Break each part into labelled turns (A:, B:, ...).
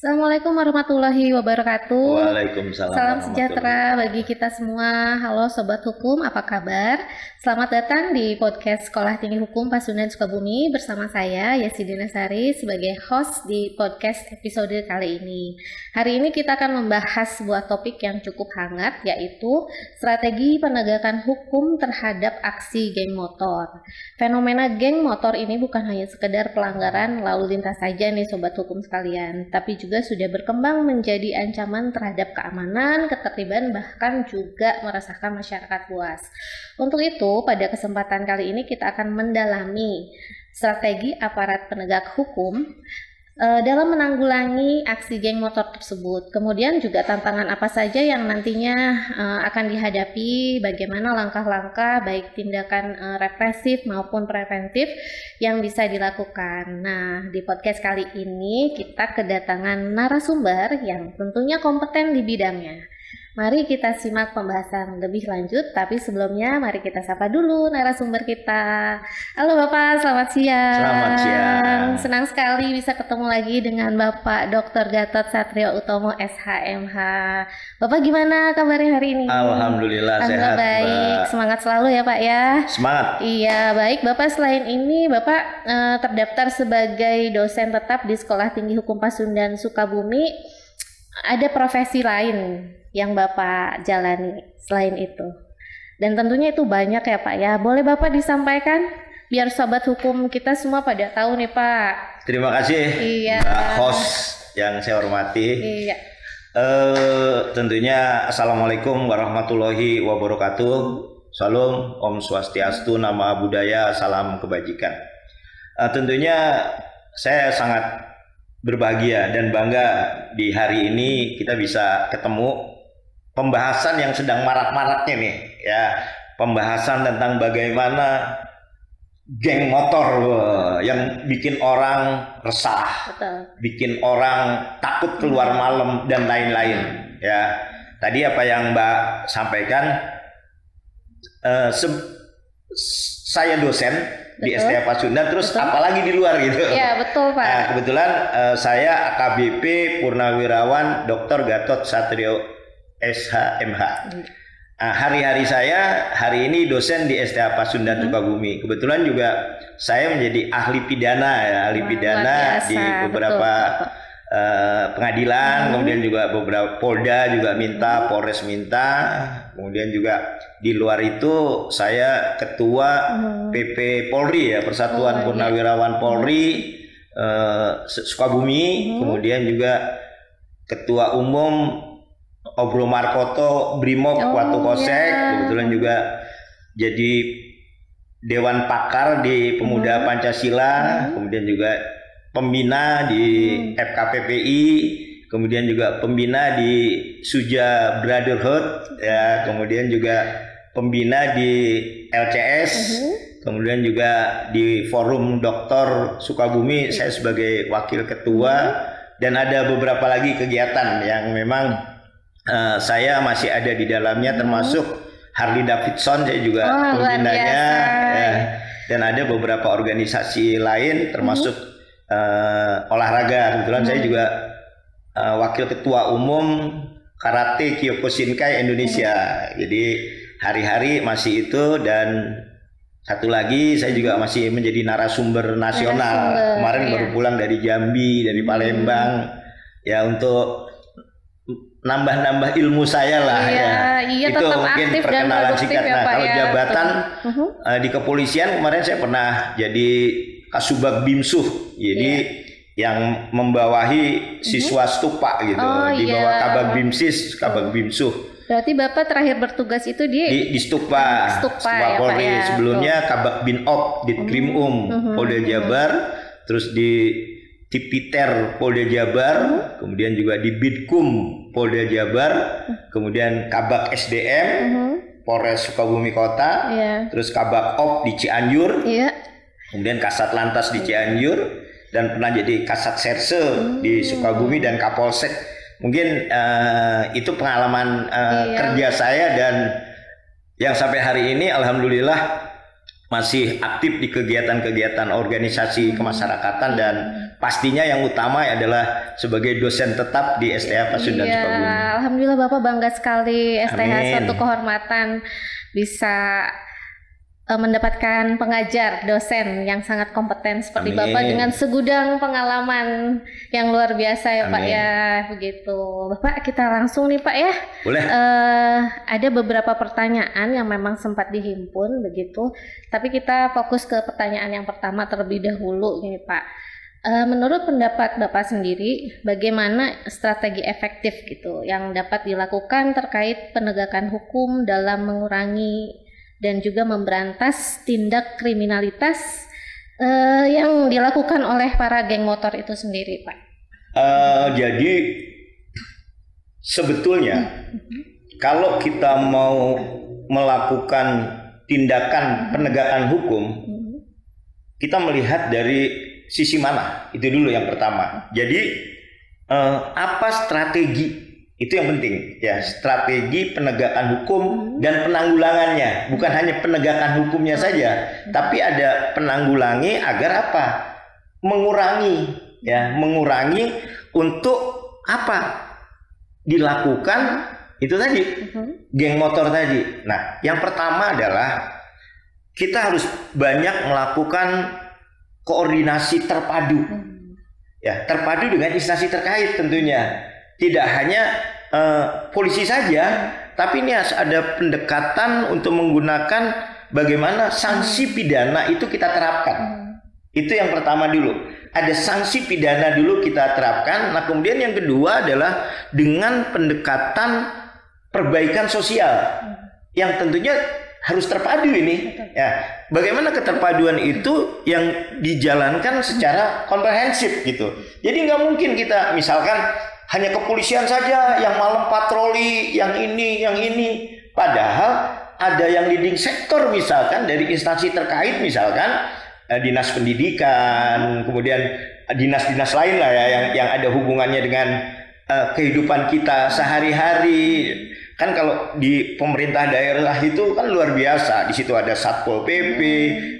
A: Assalamualaikum warahmatullahi wabarakatuh.
B: Waalaikumsalam
A: Salam
B: warahmatullahi
A: sejahtera bagi kita semua. Halo Sobat Hukum, apa kabar? Selamat datang di podcast Sekolah Tinggi Hukum Pasundan Sukabumi bersama saya Yasidina Sari sebagai host di podcast episode kali ini. Hari ini kita akan membahas sebuah topik yang cukup hangat, yaitu strategi penegakan hukum terhadap aksi geng motor. Fenomena geng motor ini bukan hanya sekedar pelanggaran lalu lintas saja nih Sobat Hukum sekalian, tapi juga sudah berkembang menjadi ancaman terhadap keamanan, ketertiban, bahkan juga meresahkan masyarakat luas. Untuk itu, pada kesempatan kali ini kita akan mendalami strategi aparat penegak hukum dalam menanggulangi aksi geng motor tersebut. Kemudian juga tantangan apa saja yang nantinya akan dihadapi, bagaimana langkah-langkah baik tindakan represif maupun preventif yang bisa dilakukan. Nah, di podcast kali ini kita kedatangan narasumber yang tentunya kompeten di bidangnya. Mari kita simak pembahasan lebih lanjut, tapi sebelumnya mari kita sapa dulu narasumber kita. Halo Bapak, selamat siang.
B: Selamat siang.
A: Senang sekali bisa ketemu lagi dengan Bapak Dr. Gatot Satrio Utomo SHMH. Bapak gimana kabarnya hari ini?
B: Alhamdulillah sehat,
A: baik.
B: Mbak.
A: Semangat selalu ya Pak ya.
B: Semangat.
A: Iya, baik. Bapak selain ini Bapak terdaftar sebagai dosen tetap di Sekolah Tinggi Hukum Pasundan Sukabumi. Ada profesi lain yang Bapak jalani selain itu, dan tentunya itu banyak ya Pak ya. Boleh Bapak disampaikan biar sobat hukum kita semua pada tahu nih Pak.
B: Terima kasih,
A: Iya.
B: Mbak host yang saya hormati.
A: Iya.
B: Tentunya Assalamualaikum warahmatullahi wabarakatuh. Salam, Om Swastiastu, Nama Budaya, Salam Kebajikan. Tentunya saya sangat berbahagia dan bangga di hari ini kita bisa ketemu pembahasan yang sedang marak-maraknya nih ya, pembahasan tentang bagaimana geng motor yang bikin orang resah,
A: Betul.
B: bikin orang takut keluar malam dan lain-lain ya. Tadi apa yang Mbak sampaikan, saya dosen di STA Pasundan, terus
A: Betul.
B: apalagi di luar gitu.
A: Iya, betul Pak.
B: Nah, kebetulan saya AKBP Purnawirawan Dr. Gatot Satrio SHMH. Nah, hari-hari saya hari ini dosen di STA Pasundan Sukabumi. Kebetulan juga saya menjadi ahli pidana ya, ahli pidana di beberapa pengadilan, kemudian juga beberapa Polda juga minta, Polres minta, kemudian juga di luar itu saya ketua PP Polri ya, Persatuan Purnawirawan Polri Sukabumi, kemudian juga ketua umum Obro Markoto Brimob Watu Kosek, kebetulan juga jadi Dewan Pakar di Pemuda Pancasila, kemudian juga pembina di FKPPI, kemudian juga pembina di Suja Brotherhood ya, kemudian juga pembina di LCS, kemudian juga di Forum Dokter Sukabumi saya sebagai wakil ketua, dan ada beberapa lagi kegiatan yang memang saya masih ada di dalamnya, termasuk Harley Davidson saya juga pembinanya ya, dan ada beberapa organisasi lain termasuk olahraga. Kebetulan saya juga wakil ketua umum Karate Kyokushinkai Indonesia. Jadi hari-hari masih itu, dan satu lagi saya juga masih menjadi narasumber nasional. Kemarin baru pulang dari Jambi, dari Palembang ya, untuk nambah-nambah ilmu saya lah
A: Iya,
B: itu mungkin perkenalan singkat. Nah, kalau jabatan di kepolisian kemarin saya pernah jadi Kasubag Bimsuh, jadi yang membawahi siswa stupa gitu, di bawah Kabag Bimsis, Kabag Bimsuh.
A: Berarti Bapak terakhir bertugas itu di
B: Stupa
A: ya,
B: Polri.
A: Pak, ya.
B: Sebelumnya Kabag Binop di Krimum Polda Jabar, terus di Tipiter Polda Jabar, kemudian juga di Bidkum Polda Jabar, kemudian Kabag SDM Polres Sukabumi Kota, terus Kabag Op di Cianjur, kemudian Kasat Lantas di Cianjur, dan pernah jadi Kasat Serse di Sukabumi dan Kapolsek. Mungkin itu pengalaman kerja saya, dan yang sampai hari ini alhamdulillah masih aktif di kegiatan-kegiatan organisasi kemasyarakatan, dan pastinya yang utama adalah sebagai dosen tetap di STH Pasundan Sukabumi.
A: Alhamdulillah Bapak, bangga sekali STH suatu kehormatan bisa mendapatkan pengajar, dosen yang sangat kompeten seperti Bapak dengan segudang pengalaman yang luar biasa ya Pak ya, begitu. Bapak, kita langsung nih Pak ya.
B: Boleh.
A: Ada beberapa pertanyaan yang memang sempat dihimpun begitu, tapi kita fokus ke pertanyaan yang pertama terlebih dahulu nih Pak. Menurut pendapat Bapak sendiri, bagaimana strategi efektif gitu yang dapat dilakukan terkait penegakan hukum dalam mengurangi dan juga memberantas tindak kriminalitas yang dilakukan oleh para geng motor itu sendiri, Pak?
B: Jadi sebetulnya kalau kita mau melakukan tindakan penegakan hukum, kita melihat dari sisi mana? Itu dulu yang pertama. Jadi apa strategi? Itu yang penting ya, strategi penegakan hukum dan penanggulangannya. Bukan hanya penegakan hukumnya saja, tapi ada penanggulangi agar apa? Mengurangi ya, mengurangi untuk apa? Dilakukan itu tadi, geng motor tadi. Nah, yang pertama adalah kita harus banyak melakukan koordinasi terpadu. Ya, terpadu dengan instansi terkait tentunya. Tidak hanya polisi saja, tapi ini harus ada pendekatan untuk menggunakan bagaimana sanksi pidana itu kita terapkan. Itu yang pertama dulu. Ada sanksi pidana dulu kita terapkan. Nah, kemudian yang kedua adalah dengan pendekatan perbaikan sosial yang tentunya harus terpadu ini. Ya, bagaimana keterpaduan itu yang dijalankan secara komprehensif gitu. Jadi nggak mungkin kita misalkan hanya kepolisian saja yang malam patroli, yang ini. Padahal ada yang leading sektor misalkan dari instansi terkait, misalkan dinas pendidikan, kemudian dinas-dinas lain lah ya yang ada hubungannya dengan kehidupan kita sehari-hari. Kan kalau di pemerintah daerah itu kan luar biasa. Di situ ada Satpol PP,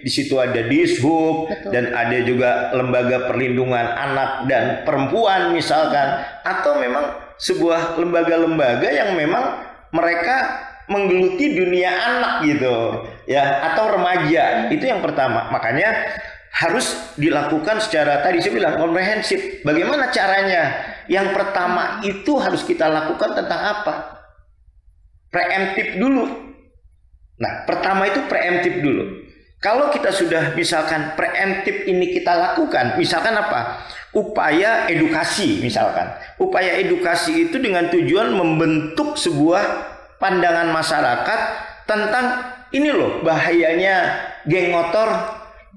B: di situ ada Dishub, dan ada juga lembaga perlindungan anak dan perempuan misalkan, atau memang sebuah lembaga-lembaga yang memang mereka menggeluti dunia anak gitu ya, atau remaja. Itu yang pertama. Makanya harus dilakukan secara, tadi saya bilang, komprehensif. Bagaimana caranya? Yang pertama itu harus kita lakukan tentang apa? Preemptif dulu. Nah, pertama itu preemptif dulu. Kalau kita sudah misalkan preemptif ini kita lakukan, misalkan apa? Upaya edukasi misalkan. Upaya edukasi itu dengan tujuan membentuk sebuah pandangan masyarakat tentang ini loh bahayanya geng motor,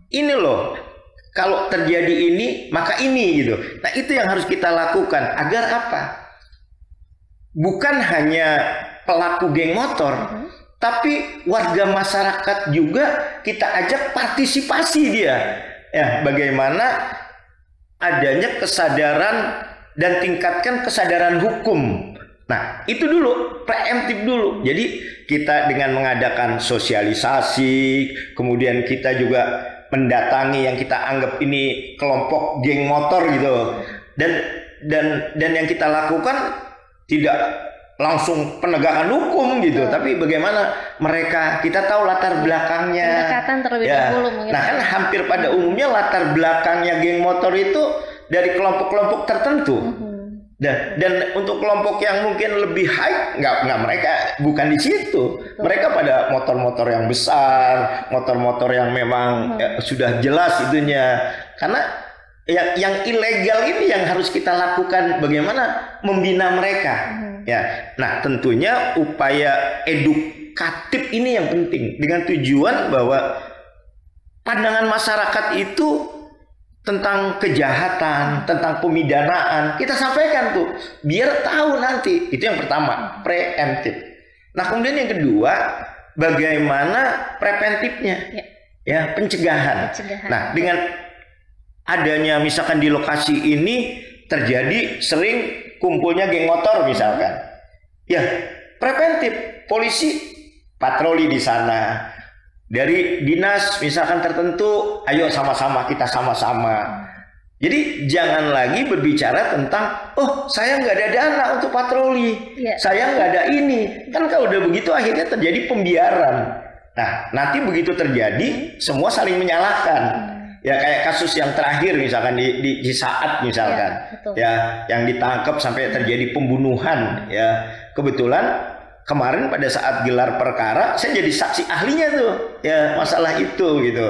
B: ini loh kalau terjadi ini maka ini gitu. Nah, itu yang harus kita lakukan agar apa? Bukan hanya pelaku geng motor, tapi warga masyarakat juga kita ajak partisipasi dia. Ya, bagaimana adanya kesadaran dan tingkatkan kesadaran hukum. Nah, itu dulu, preemptif dulu. Jadi kita dengan mengadakan sosialisasi, kemudian kita juga mendatangi yang kita anggap ini kelompok geng motor gitu. Dan yang kita lakukan tidak langsung penegakan hukum gitu, tapi bagaimana mereka, kita tahu latar belakangnya.
A: Pendekatan terlebih dahulu mungkin.
B: Nah, kan hampir pada umumnya latar belakangnya geng motor itu dari kelompok-kelompok tertentu. Dan untuk kelompok yang mungkin lebih high, nggak mereka bukan di situ. Mereka pada motor-motor yang besar, motor-motor yang memang sudah jelas itunya. Karena yang ilegal ini yang harus kita lakukan, bagaimana membina mereka. Ya, nah tentunya upaya edukatif ini yang penting dengan tujuan bahwa pandangan masyarakat itu tentang kejahatan, tentang pemidanaan kita sampaikan tuh biar tahu nanti. Itu yang pertama, preemptif. Nah, kemudian yang kedua, bagaimana preventifnya? Ya, pencegahan. Nah, dengan adanya misalkan di lokasi ini terjadi sering kumpulnya geng motor misalkan, ya preventif, polisi patroli di sana, dari dinas misalkan tertentu, ayo sama-sama, kita sama-sama. Jadi jangan lagi berbicara tentang, oh saya nggak ada dana untuk patroli, saya nggak ada ini. Kan kalau udah begitu akhirnya terjadi pembiaran. Nah nanti begitu terjadi, semua saling menyalahkan. Ya kayak kasus yang terakhir misalkan di Saat misalkan, ya yang ditangkap sampai terjadi pembunuhan. Ya kebetulan kemarin pada saat gelar perkara, saya jadi saksi ahlinya tuh, ya masalah itu gitu.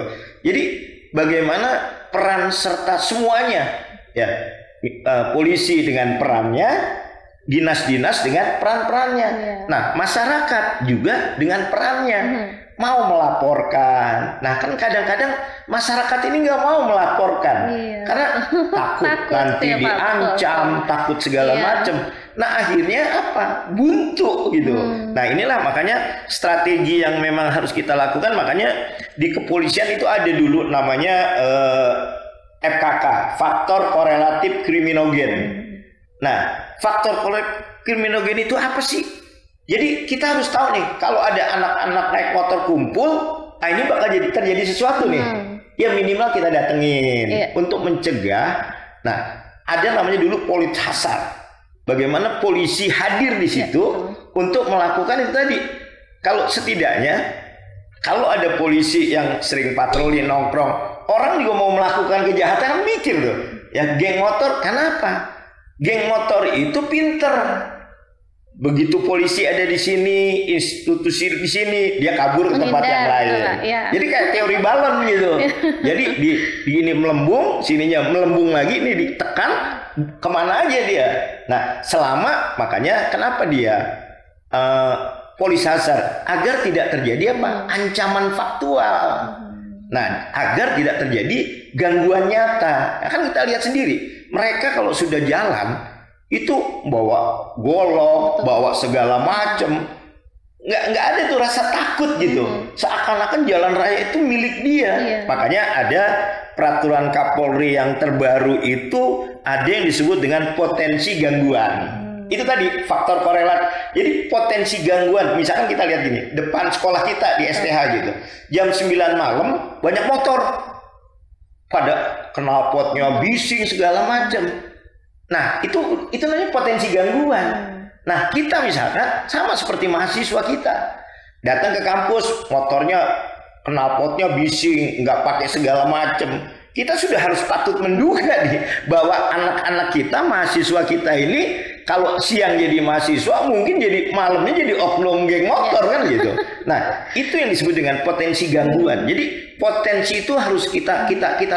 B: Jadi bagaimana peran serta semuanya, ya polisi dengan perannya, dinas-dinas dengan peran-perannya. Nah masyarakat juga dengan perannya, mau melaporkan. Nah kan kadang-kadang masyarakat ini nggak mau melaporkan karena takut nanti diancam, takut segala macam. Nah akhirnya apa? Buntu gitu. Nah inilah makanya strategi yang memang harus kita lakukan. Makanya di kepolisian itu ada dulu namanya FKK, faktor korelatif kriminogen. Nah faktor korelatif kriminogen itu apa sih? Jadi kita harus tahu nih, kalau ada anak-anak naik motor kumpul, nah ini bakal terjadi sesuatu nih. Ya minimal kita datengin untuk mencegah. Nah ada namanya dulu polis hasar. Bagaimana polisi hadir di situ untuk melakukan itu tadi. Kalau setidaknya kalau ada polisi yang sering patroli nongkrong, orang juga mau melakukan kejahatan mikir tuh. Ya geng motor, kenapa? Geng motor itu pinter. Begitu polisi ada di sini, institusi di sini, dia kabur ke tempat yang lain. Jadi kayak teori balon gitu. Jadi di ini melembung, sininya melembung lagi, ini ditekan, kemana aja dia. Nah selama, makanya kenapa dia polis hasar, agar tidak terjadi apa? Ancaman faktual. Nah agar tidak terjadi gangguan nyata. Nah, kan kita lihat sendiri, mereka kalau sudah jalan itu bawa golok, bawa segala macem, nggak ada tuh rasa takut gitu. Seakan-akan jalan raya itu milik dia. Makanya ada peraturan Kapolri yang terbaru itu ada yang disebut dengan potensi gangguan. Itu tadi faktor korelat. Jadi potensi gangguan, misalkan kita lihat gini, depan sekolah kita di STH gitu, jam 9 malam banyak motor, pada knalpotnya bising segala macam. Nah itu namanya potensi gangguan. Nah kita misalkan sama seperti mahasiswa kita datang ke kampus, motornya knalpotnya bising, nggak pakai segala macem. Kita sudah harus patut menduga nih bahwa anak-anak kita, mahasiswa kita ini kalau siang jadi mahasiswa, mungkin jadi malamnya jadi oknum geng motor kan gitu. Nah itu yang disebut dengan potensi gangguan. Jadi potensi itu harus kita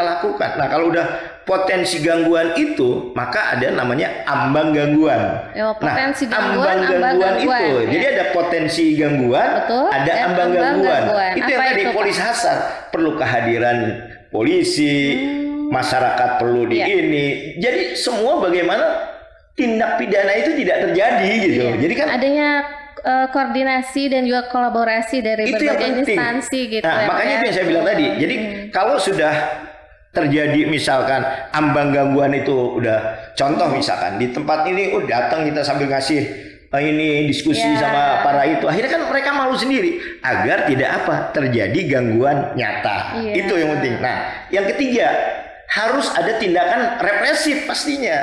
B: lakukan. Nah kalau udah potensi gangguan itu, maka ada namanya ambang gangguan.
A: Potensi
B: ambang gangguan itu. Jadi ada potensi gangguan, ada ambang gangguan. Itu yang tadi polis hasar, perlu kehadiran polisi, masyarakat perlu di ini. Jadi semua bagaimana tindak pidana itu tidak terjadi gitu. Jadi kan
A: adanya koordinasi dan juga kolaborasi dari berbagai instansi gitu.
B: Nah, makanya itu yang saya bilang tadi. Jadi kalau sudah terjadi misalkan ambang gangguan itu udah, contoh misalkan di tempat ini datang kita sambil ngasih ini diskusi sama para itu, akhirnya kan mereka malu sendiri agar tidak apa terjadi gangguan nyata. Itu yang penting. Nah yang ketiga, harus ada tindakan represif pastinya.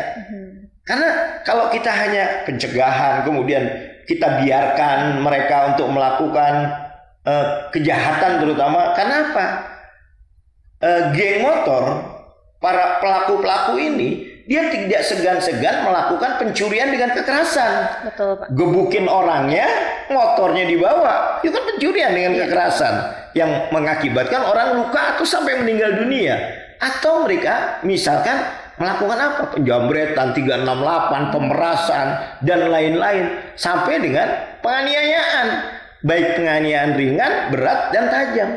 B: Karena kalau kita hanya pencegahan kemudian kita biarkan mereka untuk melakukan kejahatan, terutama kenapa? Geng motor, para pelaku-pelaku ini dia tidak segan-segan melakukan pencurian dengan kekerasan.
A: Betul, Pak.
B: Gebukin orangnya, motornya dibawa, itu kan pencurian dengan kekerasan yang mengakibatkan orang luka atau sampai meninggal dunia. Atau mereka misalkan melakukan apa? Penjambretan 368, pemerasan dan lain-lain sampai dengan penganiayaan. Baik penganiayaan ringan, berat dan tajam,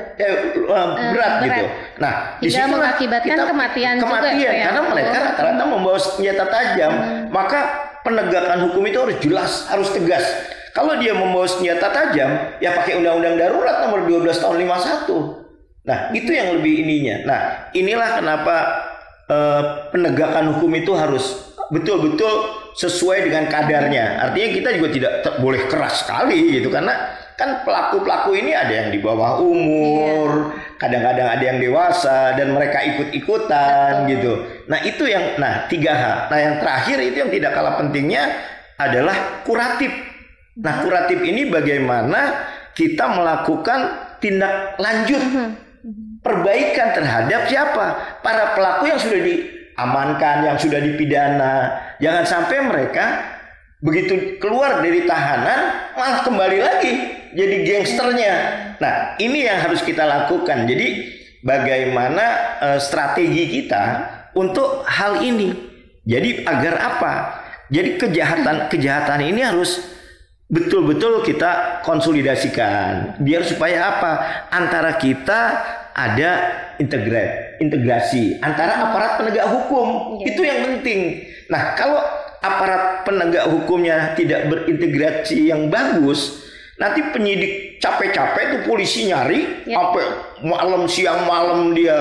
B: berat gitu. Nah, di situ
A: mengakibatkan kematian juga,
B: karena mereka rata-rata membawa senjata tajam. Maka penegakan hukum itu harus jelas, harus tegas. Kalau dia membawa senjata tajam, ya pakai undang-undang darurat nomor 12 tahun 51. Nah, itu yang lebih ininya. Nah, inilah kenapa penegakan hukum itu harus betul-betul sesuai dengan kadarnya. Artinya kita juga tidak boleh keras sekali gitu, karena kan pelaku-pelaku ini ada yang di bawah umur, kadang-kadang ada yang dewasa dan mereka ikut-ikutan gitu. Nah itu yang, 3 hal. Nah yang terakhir itu yang tidak kalah pentingnya adalah kuratif. Nah kuratif ini bagaimana kita melakukan tindak lanjut perbaikan terhadap siapa? Para pelaku yang sudah diamankan, yang sudah dipidana. Jangan sampai mereka begitu keluar dari tahanan malah kembali lagi jadi gangsternya. Nah ini yang harus kita lakukan. Jadi bagaimana strategi kita untuk hal ini. Jadi agar apa? Jadi kejahatan ini harus betul-betul kita konsolidasikan. Biar supaya apa? Antara kita ada integrasi antara aparat penegak hukum. Itu yang penting. Nah kalau aparat penegak hukumnya tidak berintegrasi yang bagus, nanti penyidik capek-capek itu polisi nyari sampai malam siang malam dia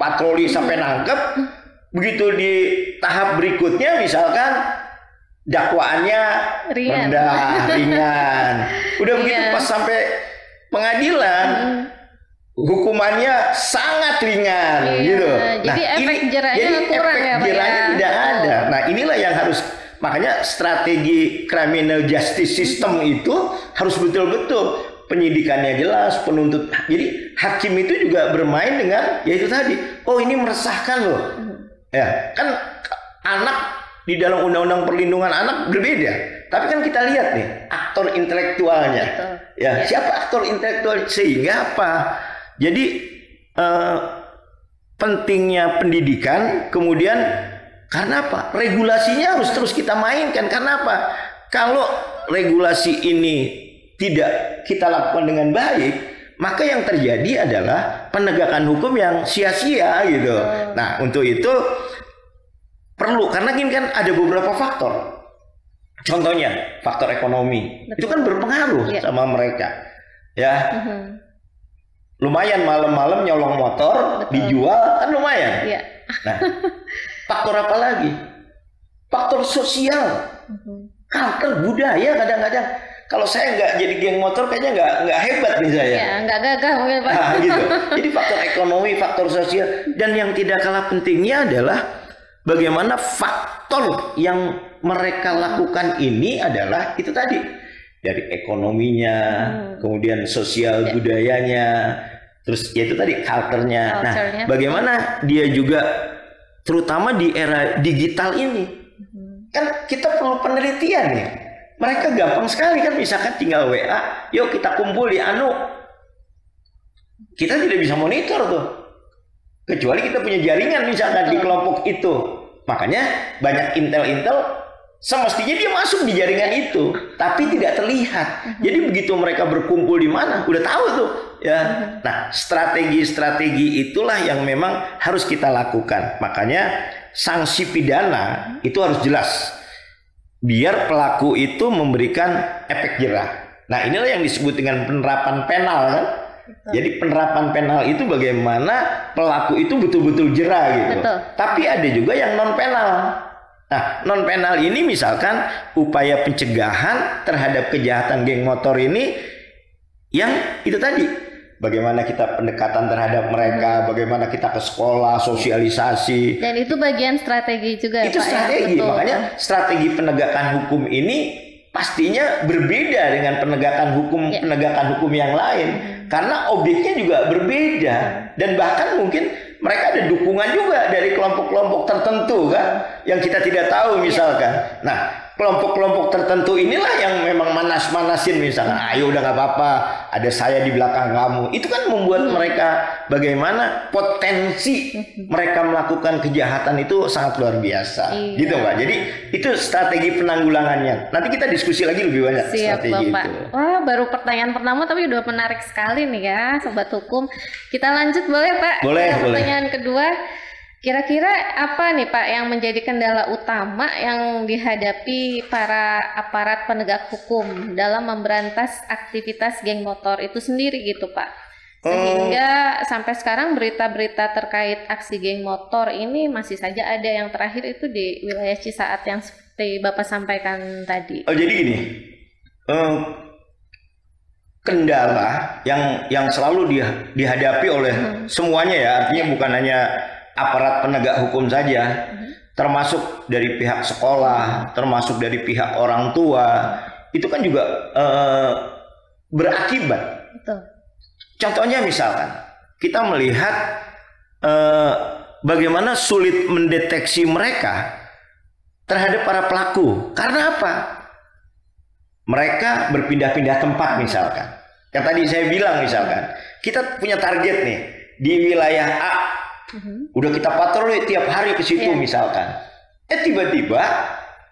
B: patroli sampai nangkep. Begitu di tahap berikutnya misalkan dakwaannya rendah, ringan. Udah begitu pas sampai pengadilan hukumannya sangat ringan gitu.
A: Jadi efek jerahnya kurang ya Pak ya.
B: Tidak ada. Nah inilah yang harus, makanya strategi criminal justice system itu harus betul-betul penyidikannya jelas, penuntut. Jadi hakim itu juga bermain dengan yaitu tadi. Oh ini meresahkan loh. Ya kan anak di dalam undang-undang perlindungan anak berbeda. Tapi kan kita lihat nih aktor intelektualnya. Ya siapa aktor intelektual sehingga apa? Jadi pentingnya pendidikan, kemudian karena apa? Regulasinya harus terus kita mainkan. Karena apa? Kalau regulasi ini tidak kita lakukan dengan baik, maka yang terjadi adalah penegakan hukum yang sia-sia gitu. Nah untuk itu perlu, karena ini kan ada beberapa faktor. Contohnya faktor ekonomi. Itu kan berpengaruh sama mereka. Ya. Lumayan malam-malam nyolong motor dijual kan lumayan. Nah, faktor apa lagi? Faktor sosial, culture budaya kadang-kadang. Kalau saya nggak jadi geng motor kayaknya nggak hebat nih saya.
A: Ya, nggak gagah mungkin Pak.
B: Nah, gitu. Jadi faktor ekonomi, faktor sosial, dan yang tidak kalah pentingnya adalah bagaimana faktor yang mereka lakukan ini adalah itu tadi. Dari ekonominya, kemudian sosial budayanya, terus ya itu tadi culture-nya. Nah, bagaimana dia juga terutama di era digital ini. Kan kita perlu penelitian ya. Mereka gampang sekali kan, misalkan tinggal WA, yuk kita kumpul di anu. Kita tidak bisa monitor tuh. Kecuali kita punya jaringan misalkan di kelompok itu. Makanya banyak intel-intel semestinya dia masuk di jaringan itu, tapi tidak terlihat. Jadi begitu mereka berkumpul di mana, udah tahu tuh, ya. Nah, strategi-strategi itulah yang memang harus kita lakukan. Makanya sanksi pidana itu harus jelas, biar pelaku itu memberikan efek jerah. Nah, inilah yang disebut dengan penerapan penal, kan? Jadi penerapan penal itu bagaimana pelaku itu betul-betul jerah gitu. Tapi ada juga yang non penal. Nah, non penal ini misalkan upaya pencegahan terhadap kejahatan geng motor ini yang itu tadi. Bagaimana kita pendekatan terhadap mereka, bagaimana kita ke sekolah, sosialisasi.
A: Dan itu bagian strategi juga
B: itu
A: Pak.
B: Strategi, ya? Makanya strategi penegakan hukum ini pastinya berbeda dengan penegakan hukum yang lain. Karena objeknya juga berbeda. Dan bahkan mungkin mereka ada dukungan juga dari kelompok-kelompok tertentu kan, yang kita tidak tahu misalkan. Nah, kelompok-kelompok tertentu inilah yang memang manas-manasin misalkan, ayo udah nggak apa-apa, ada saya di belakang kamu. Itu kan membuat mereka bagaimana potensi mereka melakukan kejahatan itu sangat luar biasa. Gitu Mbak. Jadi itu strategi penanggulangannya. Nanti kita diskusi lagi lebih banyak.
A: Siap,
B: strategi
A: Bapak.
B: itu.
A: Wah, baru pertanyaan pertama tapi udah menarik sekali nih ya, Sobat Hukum. Kita lanjut boleh Pak?
B: Boleh.
A: Pertanyaan kedua, kira-kira apa nih Pak yang menjadi kendala utama yang dihadapi para aparat penegak hukum dalam memberantas aktivitas geng motor itu sendiri gitu Pak? Sehingga sampai sekarang berita-berita terkait aksi geng motor ini masih saja ada, yang terakhir itu di wilayah Cisaat yang seperti Bapak sampaikan tadi.
B: Oh jadi gini, kendala yang selalu dihadapi oleh semuanya ya, artinya bukan hanya aparat penegak hukum saja, termasuk dari pihak sekolah, termasuk dari pihak orang tua, itu kan juga berakibat.
A: Betul.
B: Contohnya misalkan kita melihat bagaimana sulit mendeteksi mereka terhadap para pelaku. Karena apa? Mereka berpindah-pindah tempat misalkan. Yang tadi saya bilang misalkan, kita punya target nih di wilayah A. Udah kita patroli tiap hari ke situ misalkan. Tiba-tiba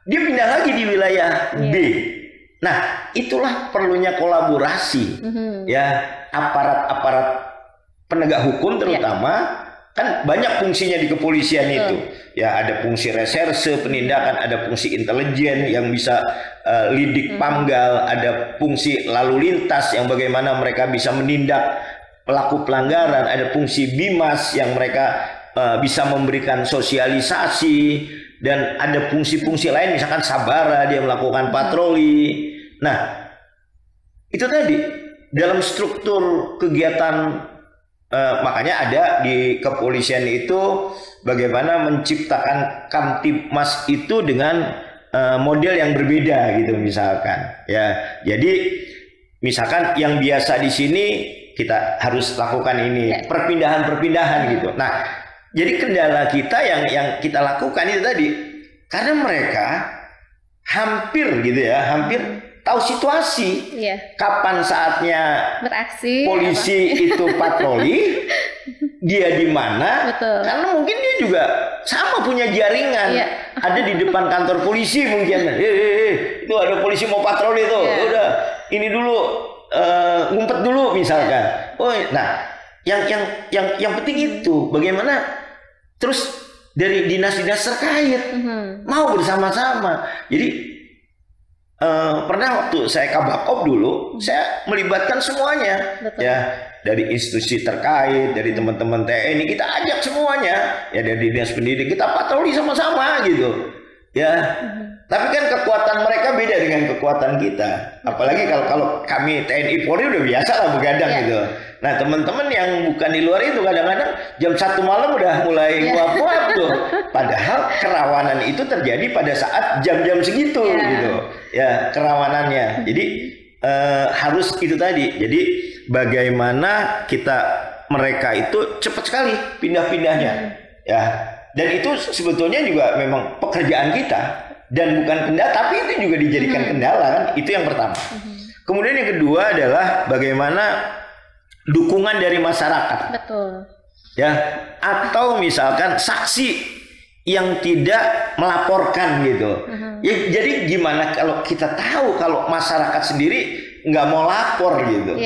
B: dia pindah lagi di wilayah B. Nah, itulah perlunya kolaborasi ya aparat-aparat penegak hukum terutama. Kan banyak fungsinya di kepolisian itu. Ya, ada fungsi reserse, penindakan, ada fungsi intelijen yang bisa lidik pamgal, ada fungsi lalu lintas yang bagaimana mereka bisa menindak pelaku pelanggaran, ada fungsi bimas yang mereka bisa memberikan sosialisasi, dan ada fungsi-fungsi lain misalkan sabara dia melakukan patroli. Nah, itu tadi dalam struktur kegiatan. Makanya ada di kepolisian itu bagaimana menciptakan Kamtibmas itu dengan model yang berbeda gitu misalkan ya. Jadi misalkan yang biasa di sini kita harus lakukan ini perpindahan gitu. Nah, jadi kendala kita yang kita lakukan itu tadi karena mereka hampir gitu ya, hampir tahu situasi, kapan saatnya
A: beraksi,
B: polisi itu patroli, dia di mana, karena mungkin dia juga sama punya jaringan, ada di depan kantor polisi mungkin, itu ada polisi mau patroli tuh, udah ini dulu ngumpet dulu misalkan, nah yang penting itu bagaimana terus dari dinas-dinas terkait mau bersama-sama, jadi pernah waktu saya Kabakop dulu, saya melibatkan semuanya, ya dari institusi terkait, dari teman-teman TNI kita ajak semuanya, ya dari dinas pendidik kita patroli sama-sama gitu, ya. Tapi kan kekuatan mereka beda dengan kekuatan kita, apalagi kalau kami TNI Polri udah biasa lah begadang gitu. Nah teman-teman yang bukan di luar itu kadang-kadang jam 1 malam udah mulai nguap-nguap tuh. Padahal kerawanan itu terjadi pada saat jam-jam segitu gitu. Ya kerawanannya. Jadi harus itu tadi. Jadi bagaimana mereka itu cepat sekali pindah-pindahnya. Ya. Dan itu sebetulnya juga memang pekerjaan kita dan bukan kendala, tapi itu juga dijadikan kendala kan. Itu yang pertama. Kemudian yang kedua adalah bagaimana dukungan dari masyarakat.
A: Betul.
B: Ya, atau misalkan saksi yang tidak melaporkan gitu. Ya, jadi gimana kalau kita tahu kalau masyarakat sendiri nggak mau lapor gitu.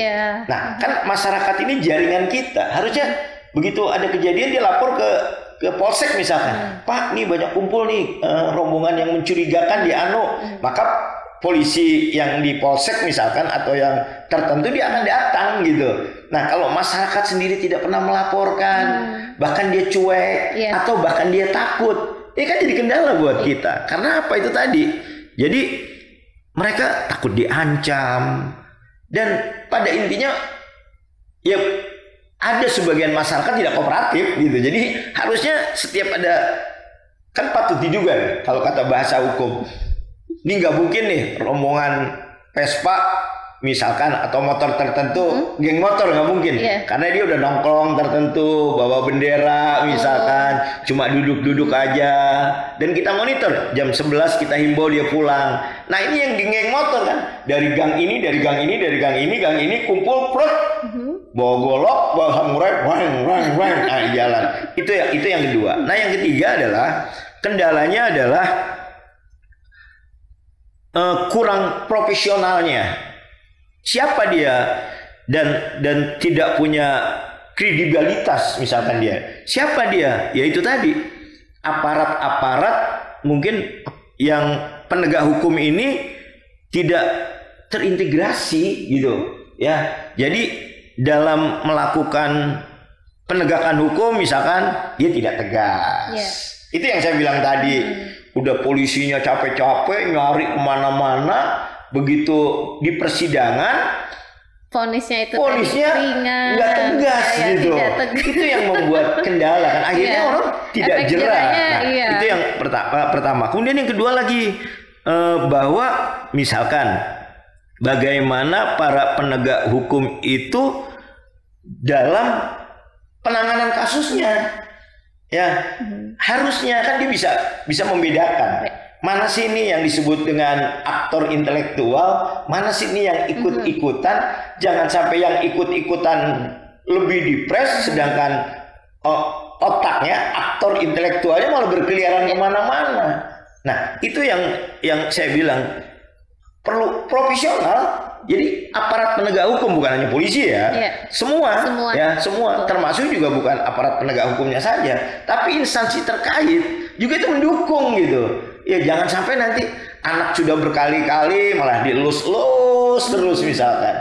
B: Nah, kan masyarakat ini jaringan kita. Harusnya begitu ada kejadian dia lapor ke polsek misalkan. Pak, nih banyak kumpul nih rombongan yang mencurigakan di maka polisi yang di polsek misalkan atau yang tertentu dia akan datang gitu. Nah kalau masyarakat sendiri tidak pernah melaporkan, bahkan dia cuek atau bahkan dia takut, ini kan jadi kendala buat kita. Karena apa itu tadi? Jadi mereka takut diancam dan pada intinya ya ada sebagian masyarakat tidak kooperatif gitu. Jadi harusnya setiap ada kan patut diduga kalau kata bahasa hukum. Ini nggak mungkin nih rombongan Vespa misalkan atau motor tertentu, geng motor nggak mungkin, karena dia udah nongkrong tertentu, bawa bendera misalkan, cuma duduk-duduk aja, dan kita monitor jam 11 kita himbau dia pulang. Nah ini yang geng motor kan, dari gang ini, dari gang ini, dari gang ini kumpul prot, bawa golok, bawa samurai, wang, nah jalan. Itu yang kedua. Nah yang ketiga adalah kendalanya adalah kurang profesionalnya. Siapa dia dan tidak punya kredibilitas misalkan dia. Siapa dia? Ya itu tadi aparat-aparat mungkin yang penegak hukum ini tidak terintegrasi gitu ya. Jadi dalam melakukan penegakan hukum misalkan dia tidak tegas. Itu yang saya bilang tadi. Udah polisinya capek-capek nyari kemana-mana, begitu di persidangan
A: Vonisnya itu
B: ringan, nggak tegas gitu. Itu yang membuat kendala kan. Akhirnya orang tidak jerah. Nah, itu yang pertama. Kemudian yang kedua lagi bahwa misalkan bagaimana para penegak hukum itu dalam penanganan kasusnya, ya harusnya kan dia bisa membedakan. Mana sih ini yang disebut dengan aktor intelektual, mana sih ini yang ikut-ikutan. Jangan sampai yang ikut-ikutan lebih dipres, sedangkan otaknya, aktor intelektualnya malah berkeliaran kemana-mana. Nah, itu yang saya bilang perlu profesional. Jadi aparat penegak hukum bukan hanya polisi ya, semua. Termasuk juga bukan aparat penegak hukumnya saja, tapi instansi terkait juga itu mendukung gitu. Ya jangan sampai nanti anak sudah berkali-kali malah dielus-elus terus misalkan.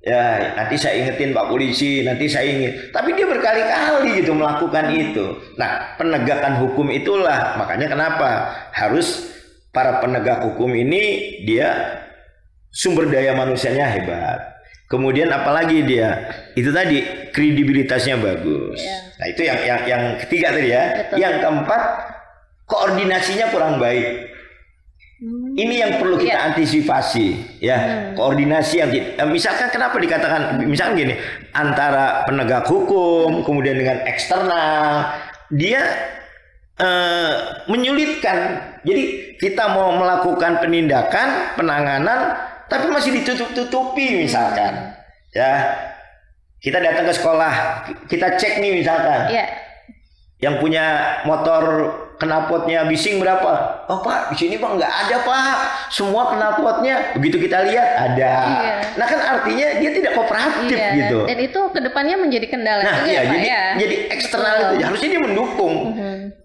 B: Ya nanti saya ingetin Pak Polisi, nanti saya inget. Tapi dia berkali-kali gitu melakukan itu. Nah penegakan hukum itulah makanya kenapa harus para penegak hukum ini dia sumber daya manusianya hebat. Kemudian apalagi dia itu tadi kredibilitasnya bagus. Nah itu yang ketiga tadi ya. Betul. Yang keempat koordinasinya kurang baik. Ini yang perlu kita antisipasi ya. Koordinasi yang misalkan kenapa dikatakan misalkan gini antara penegak hukum kemudian dengan eksternal dia menyulitkan. Jadi kita mau melakukan penindakan penanganan tapi masih ditutup-tutupi misalkan ya. Kita datang ke sekolah kita cek nih misalkan yang punya motor knalpotnya bising berapa? Oh Pak, di sini Pak nggak ada Pak. Semua knalpotnya begitu kita lihat ada. Nah kan artinya dia tidak kooperatif gitu.
A: Dan itu kedepannya menjadi kendala.
B: Nah
A: juga, Pak,
B: jadi eksternal itu harusnya dia mendukung.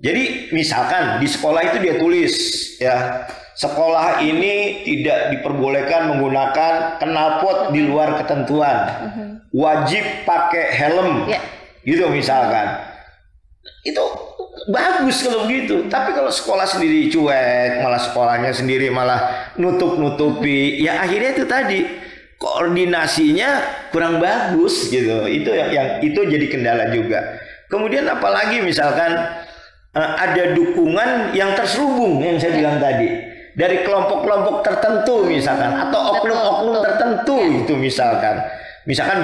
B: Jadi misalkan di sekolah itu dia tulis ya sekolah ini tidak diperbolehkan menggunakan knalpot di luar ketentuan. Wajib pakai helm. Gitu misalkan. Itu bagus kalau begitu. Tapi kalau sekolah sendiri cuek, malah sekolahnya sendiri malah nutup-nutupi, ya akhirnya itu tadi koordinasinya kurang bagus gitu. Itu yang itu jadi kendala juga. Kemudian apalagi misalkan ada dukungan yang terselubung yang saya bilang tadi dari kelompok-kelompok tertentu misalkan atau oknum-oknum tertentu itu misalkan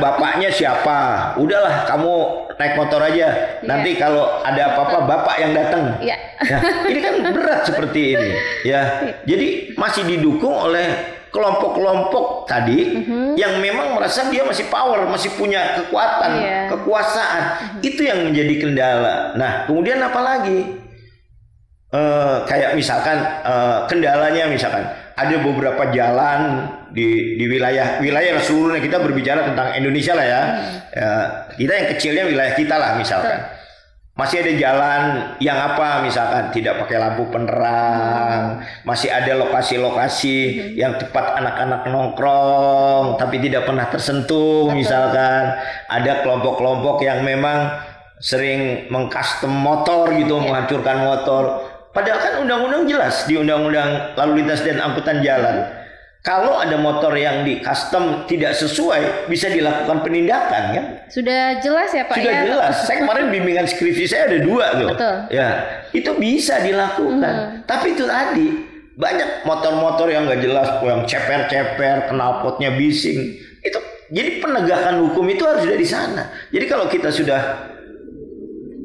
B: bapaknya siapa, udahlah kamu naik motor aja. Nanti kalau ada apa-apa bapak yang datang. Nah, ini kan berat seperti ini, ya. Jadi masih didukung oleh kelompok-kelompok tadi yang memang merasa dia masih power, masih punya kekuatan, kekuasaan. Itu yang menjadi kendala. Nah, kemudian apa lagi? Kayak misalkan kendalanya misalkan ada beberapa jalan di wilayah seluruhnya, kita berbicara tentang Indonesia lah ya. Kita yang kecilnya wilayah kita lah misalkan. Masih ada jalan yang apa misalkan tidak pakai lampu penerang, masih ada lokasi-lokasi yang tempat anak-anak nongkrong tapi tidak pernah tersentuh misalkan. Ada kelompok-kelompok yang memang sering mengcustom motor gitu, menghancurkan motor. Padahal kan undang-undang jelas di Undang-Undang Lalu Lintas dan Angkutan Jalan. Kalau ada motor yang di custom tidak sesuai, bisa dilakukan penindakan kan?
A: Sudah jelas ya Pak?
B: Sudah jelas. Saya kemarin bimbingan skripsi saya ada 2 tuh.
A: Betul.
B: Ya, itu bisa dilakukan. Tapi itu tadi banyak motor-motor yang nggak jelas, yang ceper-ceper, knalpotnya bising. Itu jadi penegakan hukum itu harus dari sana. Jadi kalau kita sudah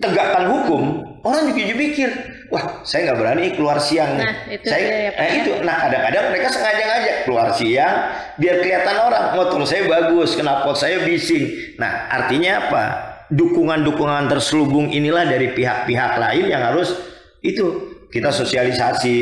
B: tegakkan hukum, orang juga pikir, wah saya nggak berani keluar siang. Nah kadang-kadang mereka sengaja keluar siang biar kelihatan orang motor saya bagus, knalpot saya bising. Nah artinya apa? Dukungan-dukungan terselubung inilah dari pihak-pihak lain yang harus itu kita sosialisasi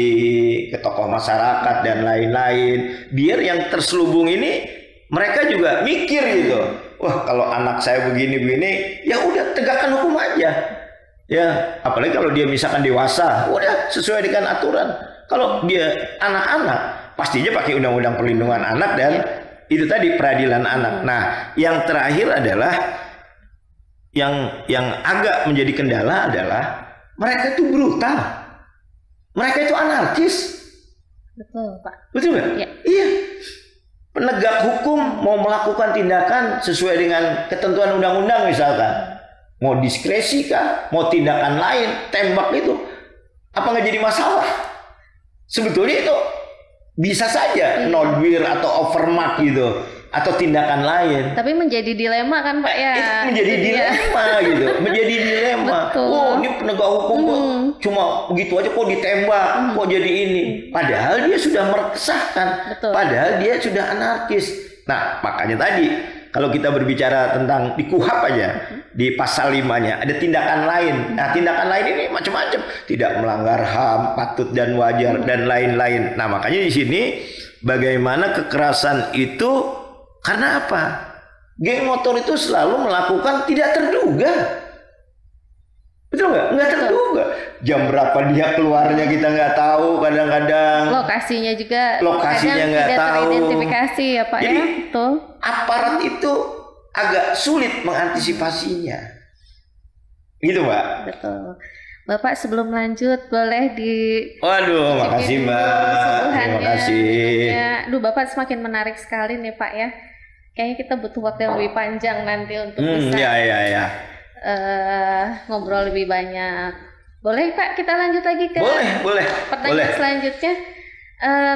B: ke tokoh masyarakat dan lain-lain, biar yang terselubung ini mereka juga mikir gitu. Wah kalau anak saya begini-begini, ya udah tegakkan hukum aja. Ya, apalagi kalau dia misalkan dewasa, udah sesuai dengan aturan. Kalau dia anak-anak, pastinya pakai Undang-Undang Perlindungan Anak dan itu tadi peradilan anak. Nah, yang terakhir adalah yang agak menjadi kendala adalah mereka itu brutal, mereka itu anarkis.
A: Betul Pak.
B: Betul nggak? Iya. penegak hukum mau melakukan tindakan sesuai dengan ketentuan undang-undang misalkan, mau diskresi kah, mau tindakan lain, tembak itu, apa nggak jadi masalah? Sebetulnya itu bisa saja nodwir atau overmark gitu, atau tindakan lain.
A: Tapi menjadi dilema kan Pak ya?
B: Itu menjadi dilema gitu, menjadi dilema.
A: Betul.
B: Oh, ini penegak hukum kok cuma begitu aja kok ditembak, kok jadi ini. Padahal dia sudah meresahkan, padahal dia sudah anarkis. Nah, makanya tadi kalau kita berbicara tentang di KUHP aja, di pasal 5-nya ada tindakan lain. Nah, tindakan lain ini macam-macam, tidak melanggar HAM, patut dan wajar dan lain-lain. Nah, makanya di sini bagaimana kekerasan itu karena apa? Geng motor itu selalu melakukan tidak terduga. Betul nggak? Nggak terduga. Jam berapa dia keluarnya kita nggak tahu kadang-kadang.
A: Lokasinya juga
B: nggak tahu.
A: Teridentifikasi ya Pak.
B: Jadi,
A: ya. Betul.
B: Aparat itu agak sulit mengantisipasinya. Gitu Mbak.
A: Betul. Bapak sebelum lanjut boleh di.
B: Waduh, makasih Mbak. Terima kasih.
A: Aduh, Bapak semakin menarik sekali nih Pak ya. Kayaknya kita butuh waktu yang lebih panjang nanti untuk bisa ngobrol lebih banyak. Boleh Pak, kita lanjut lagi ke pertanyaan selanjutnya.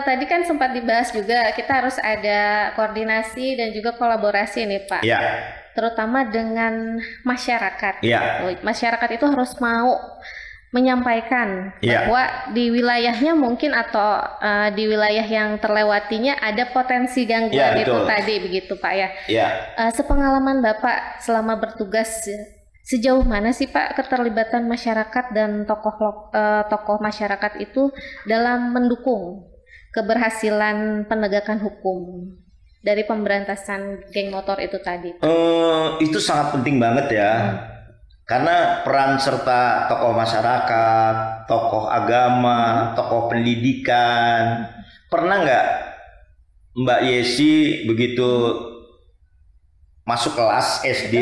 A: Tadi kan sempat dibahas juga kita harus ada koordinasi dan juga kolaborasi nih Pak.
B: Ya.
A: Terutama dengan masyarakat.
B: Ya.
A: Masyarakat itu harus mau menyampaikan bahwa di wilayahnya mungkin atau di wilayah yang terlewatinya ada potensi gangguan itu tadi begitu Pak ya. Sepengalaman Bapak selama bertugas, sejauh mana sih Pak keterlibatan masyarakat dan tokoh masyarakat itu dalam mendukung keberhasilan penegakan hukum dari pemberantasan geng motor itu tadi?
B: Itu sangat penting banget ya. Karena peran serta tokoh masyarakat, tokoh agama, tokoh pendidikan. Pernah nggak Mbak Yesi begitu masuk kelas SD,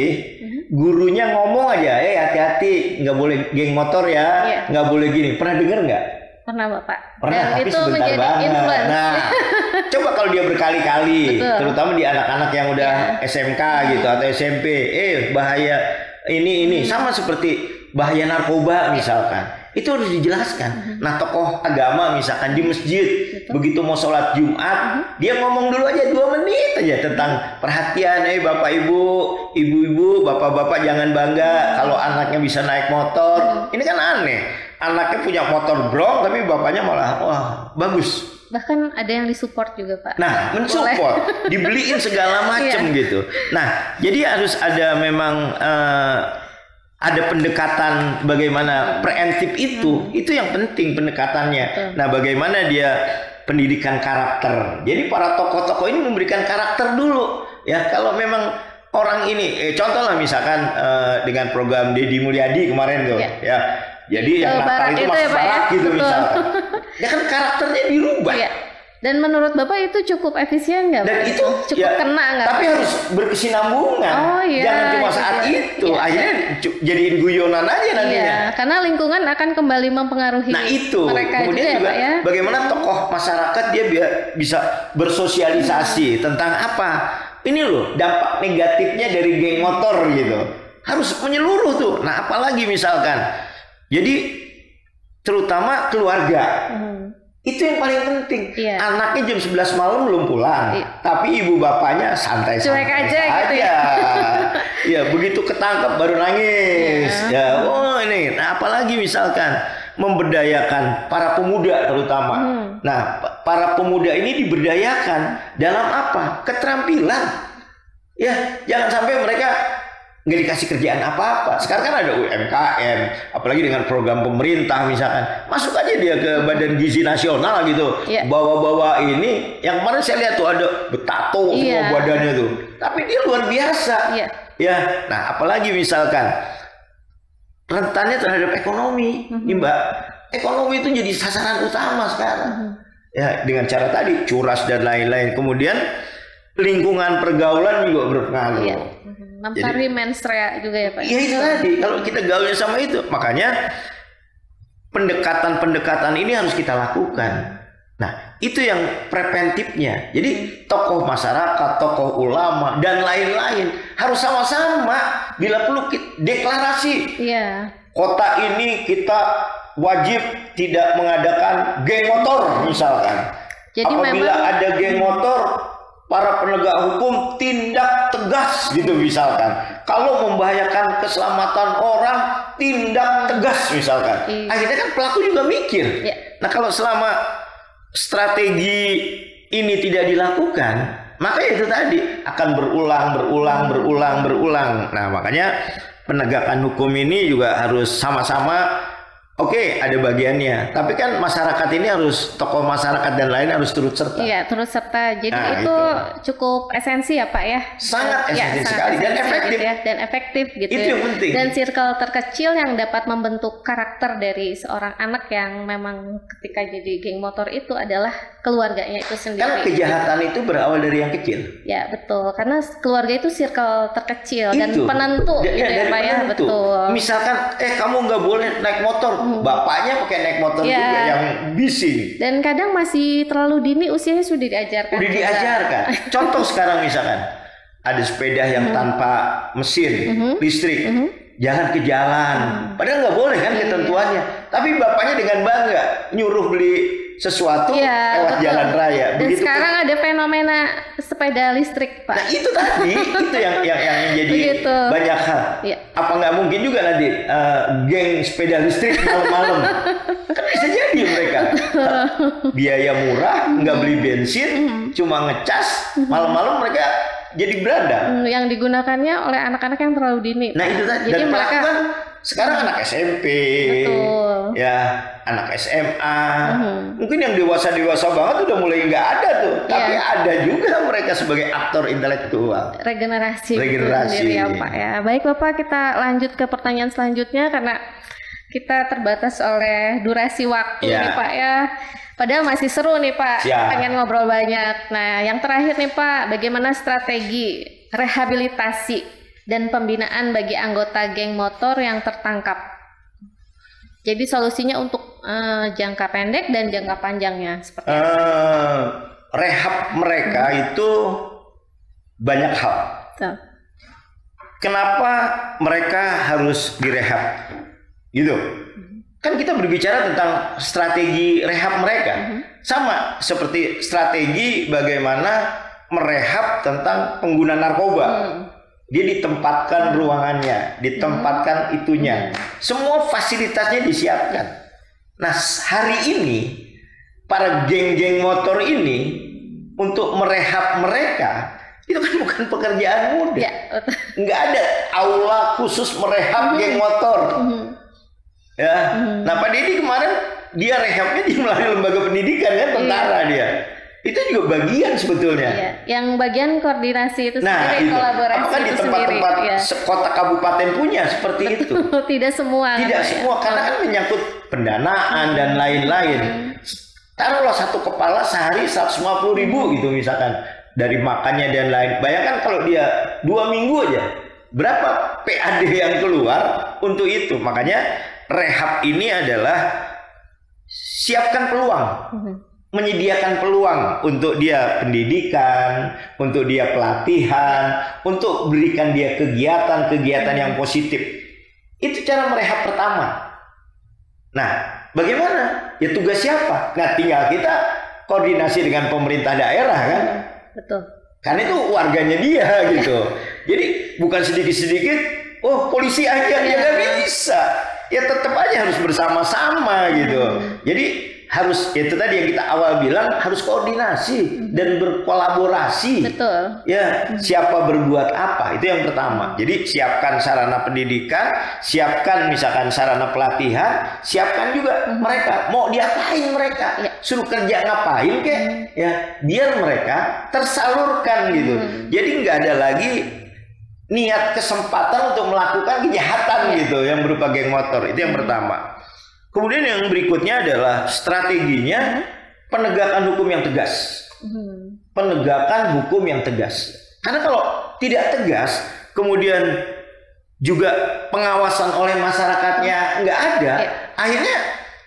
B: gurunya ngomong aja, hati-hati, nggak boleh geng motor ya, nggak boleh gini. Pernah dengar nggak?
A: Pernah Bapak.
B: Pernah,
A: dan
B: tapi
A: itu
B: sebentar banget.
A: Influence.
B: Nah, coba kalau dia berkali-kali, terutama di anak-anak yang udah SMK gitu atau SMP, bahaya. Ini sama seperti bahaya narkoba misalkan, itu harus dijelaskan. Nah, tokoh agama misalkan di masjid begitu mau sholat Jumat, dia ngomong dulu aja 2 menit aja tentang perhatian, bapak ibu-ibu, bapak-bapak jangan bangga kalau anaknya bisa naik motor. Ini kan aneh, anaknya punya motor brong tapi bapaknya malah wah bagus.
A: Bahkan ada yang disupport juga Pak.
B: Nah, mensupport, dibeliin segala macam gitu. Nah, jadi harus ada memang ada pendekatan bagaimana preemptif itu yang penting pendekatannya. Nah, bagaimana dia pendidikan karakter. Jadi para tokoh-tokoh ini memberikan karakter dulu. Ya, kalau memang orang ini, contoh lah misalkan dengan program Deddy Mulyadi kemarin tuh, ya. Jadi yang nakal itu masuk barak gitu misalkan. Ya kan karakternya dirubah.
A: Dan menurut Bapak itu cukup efisien nggak?
B: Dan itu
A: cukup kena nggak?
B: Tapi harus berkesinambungan. Jangan cuma saat itu. Akhirnya jadiin guyonan aja nantinya.
A: Karena lingkungan akan kembali mempengaruhi mereka.
B: Kemudian juga ya, bagaimana tokoh masyarakat dia bisa bersosialisasi tentang apa? Ini loh dampak negatifnya dari geng motor gitu. Harus menyeluruh tuh. Nah, apalagi misalkan. Jadi terutama keluarga. Itu yang paling penting. Anaknya jam 11 malam belum pulang, tapi ibu bapaknya santai-santai
A: cuek aja gitu ya.
B: Ya, begitu ketangkep baru nangis. Ini. Nah, apalagi misalkan memberdayakan para pemuda terutama. Nah, para pemuda ini diberdayakan dalam apa? Keterampilan. Ya, jangan sampai mereka nggak dikasih kerjaan apa-apa. Sekarang kan ada UMKM, apalagi dengan program pemerintah misalkan, masuk aja dia ke Badan Gizi Nasional gitu, bawa-bawa ini. Yang kemarin saya lihat tuh ada betato semua badannya tuh, tapi dia luar biasa. Ya, nah apalagi misalkan rentannya terhadap ekonomi, nih Mbak, ekonomi itu jadi sasaran utama sekarang. Ya, dengan cara tadi curas dan lain-lain. Kemudian lingkungan pergaulan juga berpengaruh.
A: Mempengaruhi mensrea juga ya Pak.
B: Iya itu tadi, kalau kita gaulnya sama itu, makanya pendekatan-pendekatan ini harus kita lakukan. Nah, itu yang preventifnya. Jadi tokoh masyarakat, tokoh ulama dan lain-lain harus sama-sama bila perlu deklarasi.
A: Iya.
B: Kota ini kita wajib tidak mengadakan geng motor misalkan.
A: Jadi
B: apabila ada geng motor, para penegak hukum tindak tegas gitu misalkan. Kalau membahayakan keselamatan orang, tindak tegas misalkan.
A: Iya.
B: Akhirnya kan pelaku juga mikir.
A: Iya.
B: Nah, kalau selama strategi ini tidak dilakukan, maka itu tadi akan berulang. Nah, makanya penegakan hukum ini juga harus sama-sama. Oke, ada bagiannya. Tapi kan masyarakat ini harus, tokoh masyarakat dan lain harus turut serta.
A: Iya, turut serta. Jadi
B: Nah,
A: itu cukup esensi ya Pak ya.
B: Sangat esensi sekali dan efektif.
A: Gitu ya, dan efektif gitu.
B: Itu yang penting.
A: Dan circle terkecil yang dapat membentuk karakter dari seorang anak yang memang ketika jadi geng motor itu adalah keluarganya itu sendiri.
B: Karena kejahatan itu berawal dari yang kecil.
A: Ya, betul. Karena keluarga itu circle terkecil dan
B: Itu.
A: penentu gitu ya Pak ya. Betul.
B: Misalkan kamu nggak boleh naik motor. Bapaknya pakai naik motor juga yang bising.
A: Dan kadang masih terlalu dini usianya sudah diajarkan.
B: Udah diajarkan. Contoh sekarang misalkan ada sepeda yang tanpa mesin, listrik, jalan ke jalan. Padahal nggak boleh kan ketentuannya. Tapi bapaknya dengan bangga nyuruh beli sesuatu lewat jalan raya.
A: Dan
B: begitu
A: sekarang ada fenomena sepeda listrik, Pak.
B: Nah, itu tadi itu yang jadi
A: begitu.
B: Banyak hal.
A: Ya.
B: Apa nggak mungkin juga nanti geng sepeda listrik malam-malam? Kan bisa jadi mereka biaya murah, nggak beli bensin, cuma ngecas, malam-malam mereka jadi berada.
A: Yang digunakannya oleh anak-anak yang terlalu dini.
B: Nah, itu tadi.
A: Jadi
B: Dan
A: mereka
B: kan sekarang anak SMP, ya anak SMA, mungkin yang dewasa banget udah mulai nggak ada tuh, tapi ada juga mereka sebagai aktor intelektual.
A: Regenerasi sendiri ya Pak ya. Baik Bapak, kita lanjut ke pertanyaan selanjutnya karena kita terbatas oleh durasi waktu nih Pak ya. Padahal masih seru nih Pak, pengen ngobrol banyak. Nah, yang terakhir nih Pak, bagaimana strategi rehabilitasi dan pembinaan bagi anggota geng motor yang tertangkap? Jadi solusinya untuk jangka pendek dan jangka panjangnya seperti apa?
B: Rehab mereka itu banyak hal. Kenapa mereka harus direhab? Gitu. Kan kita berbicara tentang strategi rehab mereka. Sama seperti strategi bagaimana merehab tentang pengguna narkoba. Dia ditempatkan ruangannya, ditempatkan itunya. Semua fasilitasnya disiapkan. Nah, hari ini para geng-geng motor ini untuk merehab mereka itu kan bukan pekerjaan mudah. Nggak ada aula khusus merehab geng motor. Ya. Nah, Pak Deddy kemarin dia rehabnya di melalui lembaga pendidikan kan, tentara dia. Itu juga bagian sebetulnya.
A: Iya. Yang bagian koordinasi itu sendiri, kolaborasi
B: apakah
A: itu
B: di tempat-tempat kota kabupaten punya seperti itu?
A: Tidak semua.
B: Tidak semua, karena kan menyangkut pendanaan dan lain-lain. Taruhlah satu kepala sehari 150.000 gitu misalkan, dari makannya dan lain. Bayangkan kalau dia 2 minggu aja, berapa PAD yang keluar untuk itu. Makanya rehab ini adalah siapkan peluang. Menyediakan peluang untuk dia pendidikan, untuk dia pelatihan, untuk berikan dia kegiatan-kegiatan yang positif. Itu cara merehab pertama. Nah, bagaimana? Ya tugas siapa? Nah, tinggal kita koordinasi dengan pemerintah daerah kan?
A: Betul.
B: Karena itu warganya dia gitu. Jadi bukan sedikit-sedikit, oh polisi aja, ya nggak bisa. Ya tetap aja harus bersama-sama gitu. Jadi harus, itu tadi yang kita awal bilang, harus koordinasi dan berkolaborasi.
A: Betul.
B: Ya, siapa berbuat apa, itu yang pertama. Jadi siapkan sarana pendidikan, siapkan misalkan sarana pelatihan, siapkan juga mereka mau diapain mereka, suruh kerja ngapain kek, ya biar mereka tersalurkan gitu. Jadi nggak ada lagi niat kesempatan untuk melakukan kejahatan gitu yang berupa geng motor. Itu yang pertama. Kemudian yang berikutnya adalah strateginya penegakan hukum yang tegas. Penegakan hukum yang tegas. Karena kalau tidak tegas, kemudian juga pengawasan oleh masyarakatnya nggak ada, akhirnya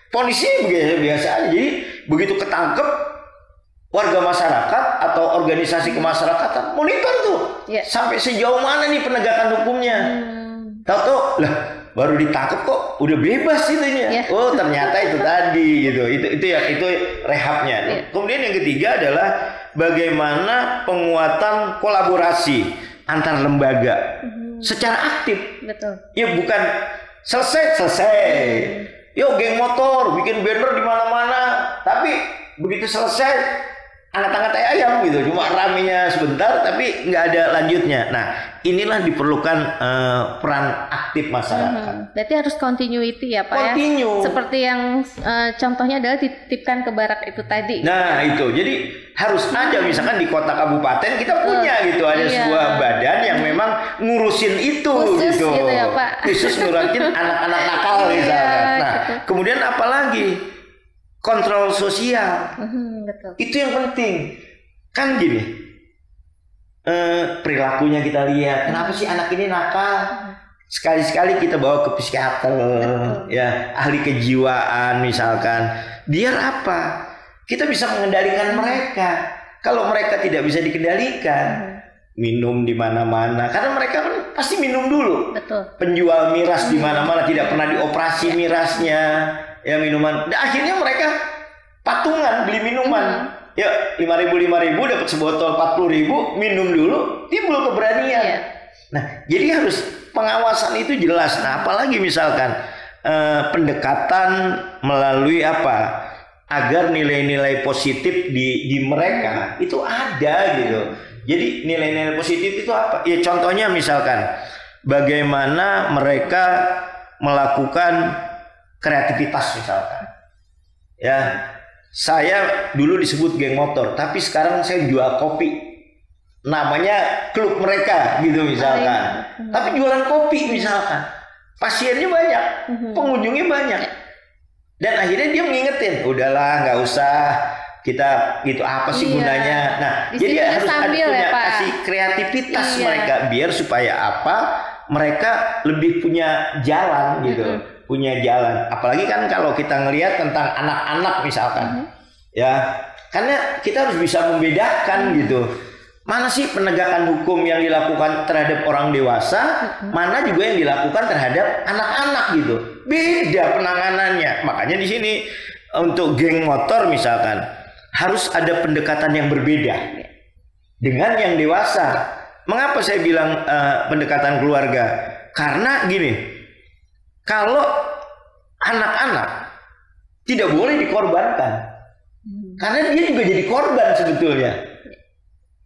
B: Ponisnya biasa aja. Jadi begitu ketangkep, warga masyarakat atau organisasi kemasyarakatan monitor tuh sampai sejauh mana nih penegakan hukumnya. Tahu lah baru ditangkap kok udah bebas itunya. Oh ternyata itu tadi gitu. Itu rehabnya. Kemudian yang ketiga adalah bagaimana penguatan kolaborasi antar lembaga secara aktif.
A: Betul.
B: Ya bukan selesai. Yuk geng motor bikin banner di mana-mana, tapi begitu selesai angkat-angkat ayam gitu, cuma ramenya sebentar tapi nggak ada lanjutnya. Nah inilah diperlukan peran aktif masyarakat.
A: Berarti harus continuity ya Pak ya. Seperti yang contohnya adalah dititipkan ke barak itu tadi.
B: Nah itu, jadi harus ada misalkan di kota kabupaten kita punya gitu, ada sebuah badan yang memang ngurusin itu.
A: Khusus
B: gitu
A: ya Pak.
B: Khusus ngurusin anak-anak nakal misalkan. Nah kemudian apalagi? Kontrol sosial.
A: Betul.
B: Itu yang penting. Kan gini, perilakunya kita lihat. Kenapa sih anak ini nakal? Sekali-sekali kita bawa ke psikiater, ya ahli kejiwaan misalkan. Biar apa? Kita bisa mengendalikan mereka. Kalau mereka tidak bisa dikendalikan, minum di mana-mana. Karena mereka kan pasti minum dulu.
A: Betul.
B: Penjual miras di mana-mana, tidak pernah dioperasi mirasnya. Ya minuman, dan akhirnya mereka patungan beli minuman. Ya 5.000 dapat sebotol 40.000, minum dulu, timbul keberanian. Nah jadi harus pengawasan itu jelas. Nah apalagi misalkan pendekatan melalui apa agar nilai-nilai positif di mereka itu ada gitu. Jadi nilai-nilai positif itu apa? Ya contohnya misalkan bagaimana mereka melakukan kreativitas misalkan. Ya, saya dulu disebut geng motor, tapi sekarang saya jual kopi. Namanya klub mereka gitu misalkan. Tapi jualan kopi misalkan. Pasiennya banyak, pengunjungnya banyak. Dan akhirnya dia mengingetin, udahlah nggak usah kita gitu apa sih gunanya. Nah, jadi harus ada punya kasih kreativitas mereka biar supaya apa? Mereka lebih punya jalan gitu. Punya jalan, apalagi kan kalau kita ngelihat tentang anak-anak misalkan, ya, karena kita harus bisa membedakan gitu, mana sih penegakan hukum yang dilakukan terhadap orang dewasa, mana juga yang dilakukan terhadap anak-anak gitu, beda penanganannya. Makanya di sini untuk geng motor misalkan harus ada pendekatan yang berbeda dengan yang dewasa. Mengapa saya bilang pendekatan keluarga? Karena gini. Kalau anak-anak tidak boleh dikorbankan, karena dia juga jadi korban sebetulnya.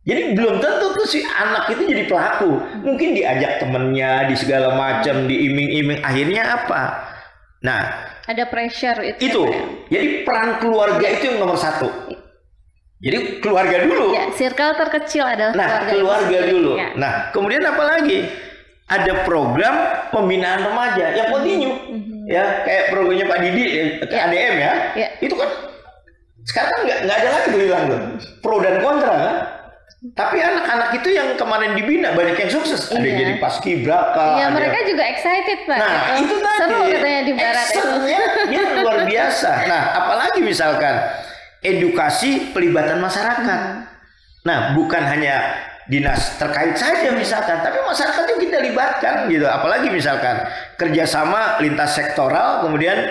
B: Jadi belum tentu tuh si anak itu jadi pelaku. Mungkin diajak temennya, di segala macam, diiming-iming. Akhirnya apa? Nah,
A: ada pressure
B: itu. Jadi peran keluarga itu yang nomor satu. Jadi keluarga dulu.
A: Ya, circle terkecil adalah
B: keluarga dulu. Ya. Nah, kemudian apa lagi? Ada program pembinaan remaja yang kontinu, ya kayak programnya Pak Didi, ADM ya. Itu kan sekarang nggak ada lagi tuh hilang tuh, pro dan kontra kan. Tapi anak-anak itu yang kemarin dibina banyak yang sukses, ada yang jadi paskibraka.
A: Iya mereka juga excited Pak.
B: Nah itu tadi.
A: Seru katanya di barat itu.
B: Dia luar biasa. Nah apalagi misalkan edukasi pelibatan masyarakat. Nah bukan hanya dinas terkait saja misalkan, tapi masyarakat juga kita libatkan gitu. Apalagi misalkan kerjasama lintas sektoral, kemudian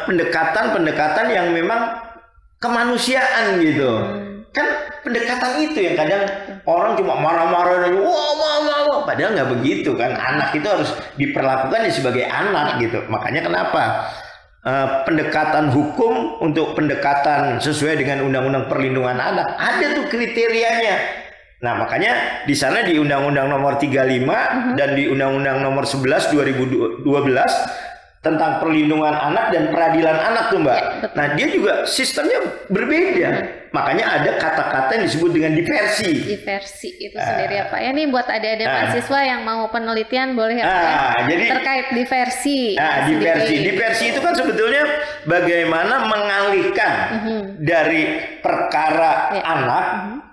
B: pendekatan yang memang kemanusiaan gitu. Kan pendekatan itu yang kadang orang cuma marah-marah aja, wah, padahal nggak begitu kan. Anak itu harus diperlakukan sebagai anak gitu. Makanya kenapa pendekatan hukum untuk pendekatan sesuai dengan Undang-Undang Perlindungan Anak ada tuh kriterianya. Nah makanya di sana di Undang-Undang Nomor 35 dan di Undang-Undang Nomor 11 2012 tentang perlindungan anak dan peradilan anak tuh Mbak. Nah dia juga sistemnya berbeda. Makanya ada kata-kata yang disebut dengan diversi.
A: Diversi itu sendiri apa ya nih buat adik-adik mahasiswa yang mau penelitian boleh
B: jadi,
A: terkait diversi.
B: Diversi itu kan sebetulnya bagaimana mengalihkan dari perkara anak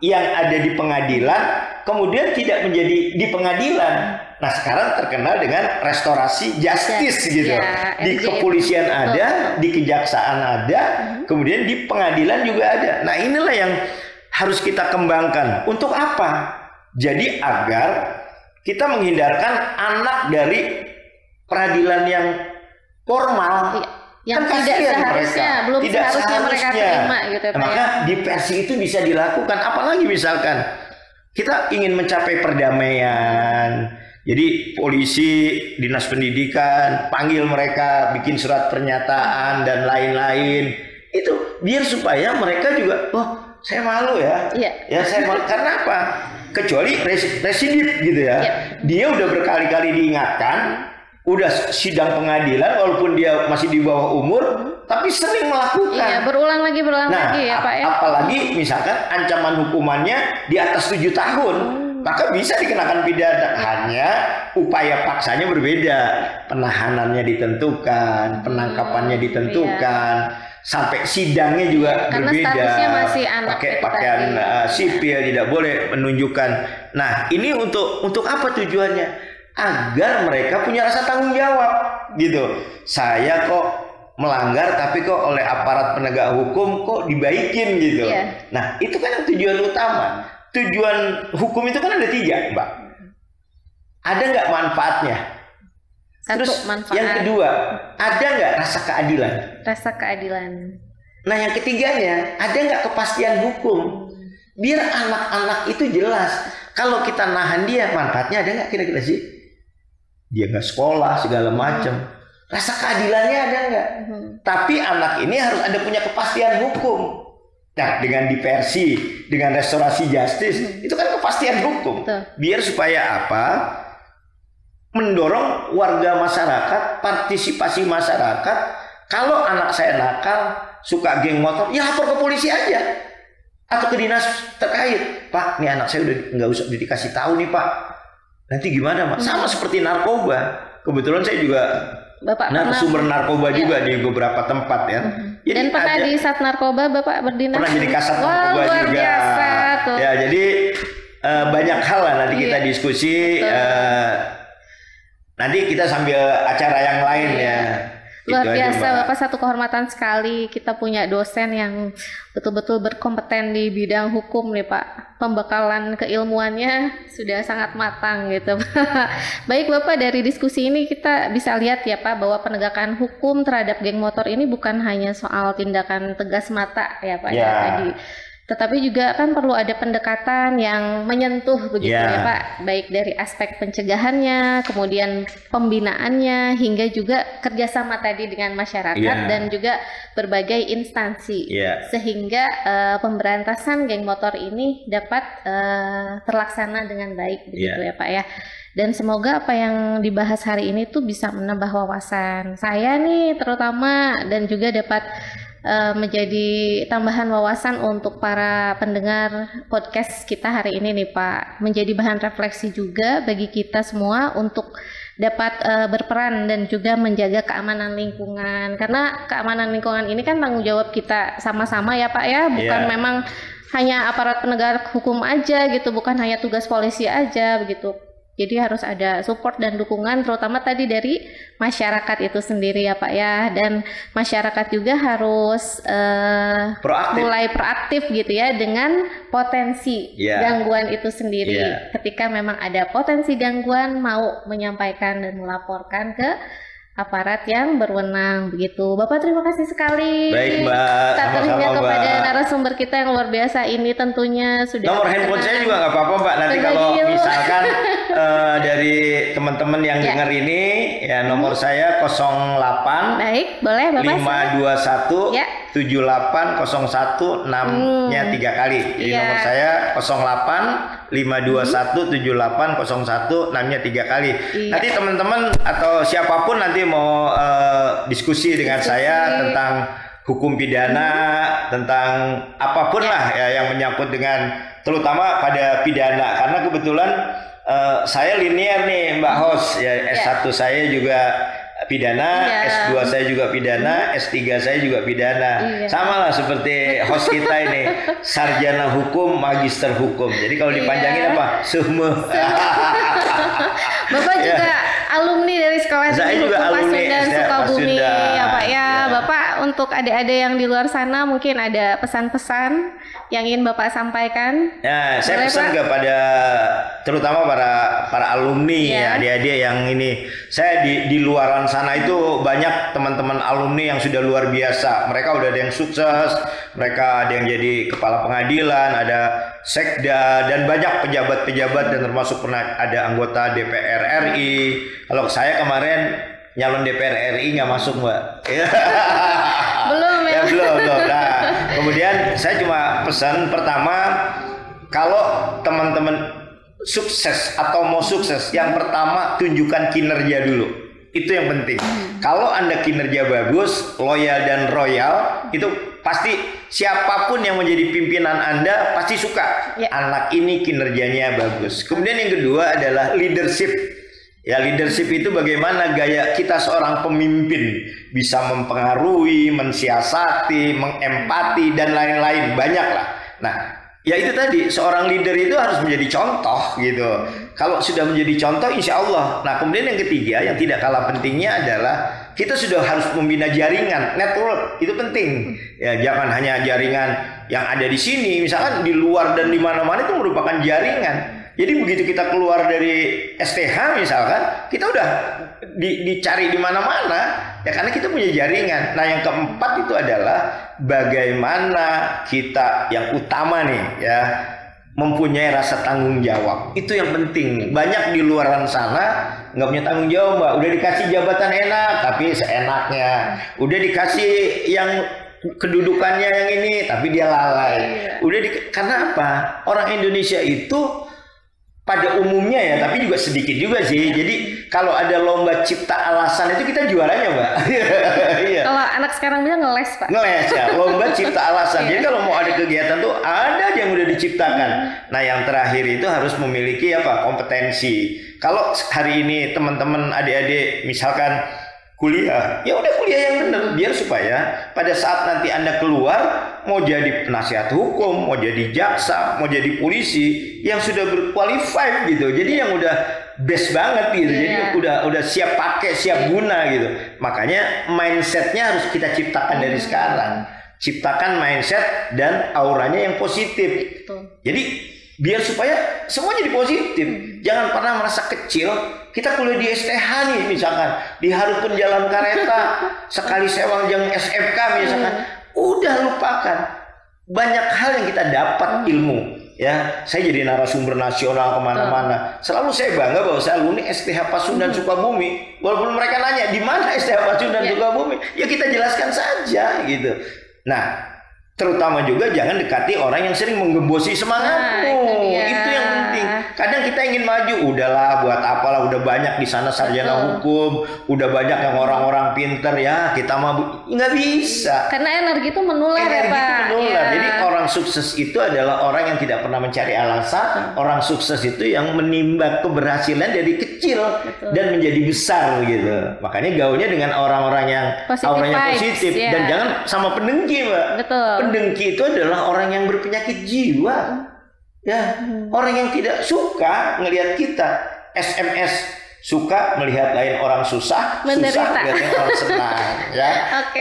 B: yang ada di pengadilan kemudian tidak menjadi di pengadilan. Nah sekarang terkenal dengan restorasi justice gitu. Di kepolisian ada, di kejaksaan ada, kemudian di pengadilan juga ada. Nah inilah yang harus kita kembangkan. Untuk apa? Jadi agar kita menghindarkan anak dari peradilan yang formal.
A: Yang kan tidak seharusnya, belum tidak seharusnya mereka terima gitu.
B: Maka di versi itu bisa dilakukan. Apalagi misalkan kita ingin mencapai perdamaian, jadi polisi, dinas pendidikan panggil mereka, bikin surat pernyataan dan lain-lain. Itu biar supaya mereka juga, oh saya malu ya, ya saya malu. Karena apa? Kecuali residip gitu ya. Dia udah berkali-kali diingatkan. Udah sidang pengadilan walaupun dia masih di bawah umur tapi sering melakukan.
A: Iya, berulang lagi ya Pak ya.
B: Apalagi misalkan ancaman hukumannya di atas 7 tahun, maka bisa dikenakan pidana. Hanya upaya paksanya berbeda. Penahanannya ditentukan, penangkapannya ditentukan, sampai sidangnya juga berbeda.
A: Statusnya masih anak.
B: Pakai pakaian sipil, tidak boleh menunjukkan. Nah, ini untuk apa tujuannya? Agar mereka punya rasa tanggung jawab gitu. Saya kok melanggar tapi kok oleh aparat penegak hukum kok dibaikin gitu. Nah itu kan yang tujuan utama. Tujuan hukum itu kan ada 3 Mbak. Ada nggak manfaatnya? Terus manfaat. Yang kedua, ada nggak rasa keadilan?
A: Rasa keadilan.
B: Nah yang ketiganya, ada nggak kepastian hukum? Biar anak-anak itu jelas. Kalau kita nahan dia, manfaatnya ada nggak kira-kira sih? Dia nggak sekolah segala macam. Rasa keadilannya ada nggak? Tapi anak ini harus ada punya kepastian hukum. Nah dengan diversi, dengan restorasi justice, itu kan kepastian hukum. Biar supaya apa? Mendorong warga masyarakat, partisipasi masyarakat. Kalau anak saya nakal, suka geng motor, ya lapor ke polisi aja atau ke dinas terkait. Pak, nih anak saya udah nggak usah dikasih tahu nih Pak. Nanti gimana Pak? Sama seperti narkoba. Kebetulan saya juga sumber narkoba juga di beberapa tempat ya.
A: Jadi dan pernah di Sat Narkoba Bapak berdinas?
B: Pernah jadi kasat narkoba
A: luar
B: juga.
A: Biasa, tuh.
B: Ya jadi banyak hal lah nanti kita diskusi. Nanti kita sambil acara yang lain ya.
A: Luar biasa Bapak, satu kehormatan sekali kita punya dosen yang betul-betul berkompeten di bidang hukum nih Pak. Pembekalan keilmuannya sudah sangat matang gitu. Baik Bapak, dari diskusi ini kita bisa lihat ya Pak bahwa penegakan hukum terhadap geng motor ini bukan hanya soal tindakan tegas mata ya Pak ya tadi. Tetapi juga kan perlu ada pendekatan yang menyentuh begitu ya Pak, baik dari aspek pencegahannya, kemudian pembinaannya, hingga juga kerjasama tadi dengan masyarakat dan juga berbagai instansi, sehingga pemberantasan geng motor ini dapat terlaksana dengan baik begitu ya Pak ya. Dan semoga apa yang dibahas hari ini tuh bisa menambah wawasan saya nih terutama, dan juga dapat menjadi tambahan wawasan untuk para pendengar podcast kita hari ini nih Pak, menjadi bahan refleksi juga bagi kita semua untuk dapat berperan dan juga menjaga keamanan lingkungan, karena keamanan lingkungan ini kan tanggung jawab kita sama-sama ya Pak ya, bukan memang hanya aparat penegak hukum aja gitu, bukan hanya tugas polisi aja begitu. Jadi harus ada support dan dukungan terutama tadi dari masyarakat itu sendiri ya Pak ya, dan masyarakat juga harus mulai proaktif gitu ya dengan potensi gangguan itu sendiri. Ketika memang ada potensi gangguan, mau menyampaikan dan melaporkan ke aparat yang berwenang begitu. Bapak terima kasih sekali.
B: Baik Mbak,
A: sama-sama kepada narasumber kita yang luar biasa ini tentunya sudah.
B: Nomor handphone saya juga nggak apa-apa Mbak. Nanti kalau misalkan dari teman-teman yang dengar ini ya nomor saya 08.
A: Baik, boleh Bapak.
B: 521 7801 6-nya 3 kali. Jadi nomor saya 08 521 7801 6-nya 3 kali. Nanti teman-teman atau siapapun nanti mau diskusi dengan saya tentang hukum pidana, tentang apapun lah ya yang menyangkut dengan terutama pada pidana, karena kebetulan saya linier nih Mbak Hos ya, S1 saya juga pidana,
A: Iya.
B: S2 saya juga pidana, S3 saya juga pidana.
A: Iya.
B: Sama lah seperti host kita ini, sarjana hukum, magister hukum. Jadi kalau dipanjangin apa? Semua.
A: Bapak juga alumni dari Sekolah
B: Saya
A: Tinggi
B: juga
A: Hukum
B: alumni
A: Pasundan
B: SD
A: Sukabumi
B: Pasundan.
A: ya Pak ya.
B: Ya.
A: Bapak untuk adik-adik yang di luar sana mungkin ada pesan-pesan yang ingin Bapak sampaikan.
B: Nah, saya
A: Boleh,
B: pesan
A: Pak?
B: kepada terutama para alumni
A: Iya.
B: ya, adik-adik yang ini. Saya di luaran sana itu banyak teman-teman alumni yang sudah luar biasa. Mereka udah ada yang sukses, mereka ada yang jadi kepala pengadilan, ada sekda dan banyak pejabat-pejabat dan termasuk pernah ada anggota DPR RI. Kalau saya kemarin nyalon DPR RI nggak masuk, Mbak.
A: Belum ya.
B: Ya belum. Nah, kemudian saya cuma pesan pertama, kalau teman-teman sukses atau mau sukses, yang pertama tunjukkan kinerja dulu. Itu yang penting. Kalau Anda kinerja bagus, loyal dan royal, itu pasti siapapun yang menjadi pimpinan Anda pasti suka.
A: Ya.
B: Anak ini kinerjanya bagus. Kemudian yang kedua adalah leadership. Ya, leadership itu bagaimana gaya kita seorang pemimpin bisa mempengaruhi, mensiasati, mengempati dan lain-lain, banyak lah. Nah, ya itu tadi, seorang leader itu harus menjadi contoh gitu. Kalau sudah menjadi contoh, insya Allah. Nah, kemudian yang ketiga yang tidak kalah pentingnya adalah kita sudah harus membina jaringan, network, itu penting. Ya, jangan hanya jaringan yang ada di sini, misalkan di luar dan di mana-mana itu merupakan jaringan. Jadi begitu kita keluar dari STH misalkan, kita udah dicari di mana-mana ya karena kita punya jaringan. Nah, yang keempat itu adalah bagaimana kita yang utama nih ya mempunyai rasa tanggung jawab. Itu yang penting. Banyak di luaran sana nggak punya tanggung jawab, Mbak. Udah dikasih jabatan enak tapi seenaknya. Udah dikasih yang kedudukannya yang ini tapi dia lalai. Karena apa? Orang Indonesia itu pada umumnya ya, tapi juga sedikit juga sih. Jadi kalau ada lomba cipta alasan itu kita juaranya, Mbak. Iya.
A: Kalau anak sekarang bilang ngeles, Pak.
B: Ngeles ya, lomba cipta alasan. Jadi kalau mau ada kegiatan tuh ada aja yang udah diciptakan. Nah, yang terakhir itu harus memiliki apa? Kompetensi. Kalau hari ini teman-teman adik-adik misalkan kuliah, ya udah kuliah yang benar biar supaya pada saat nanti Anda keluar mau jadi penasihat hukum, mau jadi jaksa, mau jadi polisi yang sudah berqualified gitu. Jadi yang udah best banget gitu. Jadi udah siap pakai, siap guna gitu. Makanya mindsetnya harus kita ciptakan dari sekarang. Ciptakan mindset dan auranya yang positif.
A: Betul.
B: Jadi biar supaya semua jadi positif. Jangan pernah merasa kecil. Kita kuliah di STH nih misalkan, di Harupun Jalan Kareta, sekali sewang jeng SFK misalkan, udah lupakan. Banyak hal yang kita dapat ilmu. Ya, saya jadi narasumber nasional kemana-mana. Selalu saya bangga bahwa saya alumni STH Pasundan Sukabumi. Walaupun mereka nanya di mana STH Pasundan Sukabumi, ya kita jelaskan saja gitu. Nah, terutama juga jangan dekati orang yang sering menggembosi semangatmu. Itu yang penting. Kadang kita ingin maju, udahlah buat apalah, udah banyak di sana sarjana hukum, udah banyak yang orang-orang pinter ya, kita mah nggak bisa.
A: Karena energi itu menular ya, Pak.
B: Menular. Jadi orang sukses itu adalah orang yang tidak pernah mencari alasan. Orang sukses itu yang menimba keberhasilan dari kecil dan menjadi besar gitu. Makanya gaulnya dengan orang-orang yang auranya positif dan jangan sama pendengki, Mbak.
A: Betul.
B: Pendengki itu adalah orang yang berpenyakit jiwa. Ya, orang yang tidak suka ngelihat kita SMS, suka melihat lain orang susah, susah melihat orang senang. Ya. Oke,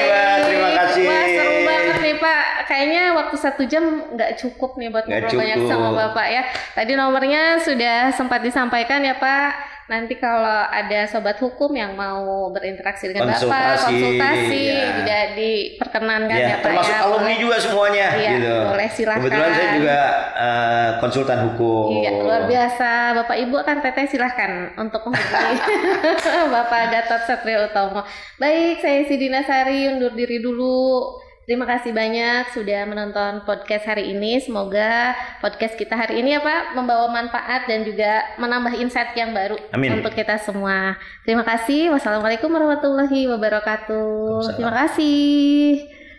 B: Mbak, terima kasih.
A: Wah, seru banget nih, Pak. Kayaknya waktu 1 jam nggak cukup nih buat ngobrol banyak sama Bapak ya. Tadi nomornya sudah sempat disampaikan ya, Pak. Nanti kalau ada sobat hukum yang mau berinteraksi dengan Bapak, konsultasi juga diperkenankan ya, Pak.
B: Termasuk alumni juga semuanya.
A: Iya,
B: gitu.
A: boleh silakan.
B: Kebetulan saya juga konsultan hukum.
A: Iya, luar biasa. Bapak Ibu kan Teteh silahkan untuk menghubungi Bapak Gatot Satrio Utomo. Baik, saya Sidina Sari undur diri dulu. Terima kasih banyak sudah menonton podcast hari ini. Semoga podcast kita hari ini ya Pak membawa manfaat dan juga menambah insight yang baru untuk kita semua. Terima kasih. Wassalamualaikum warahmatullahi wabarakatuh. Terima kasih.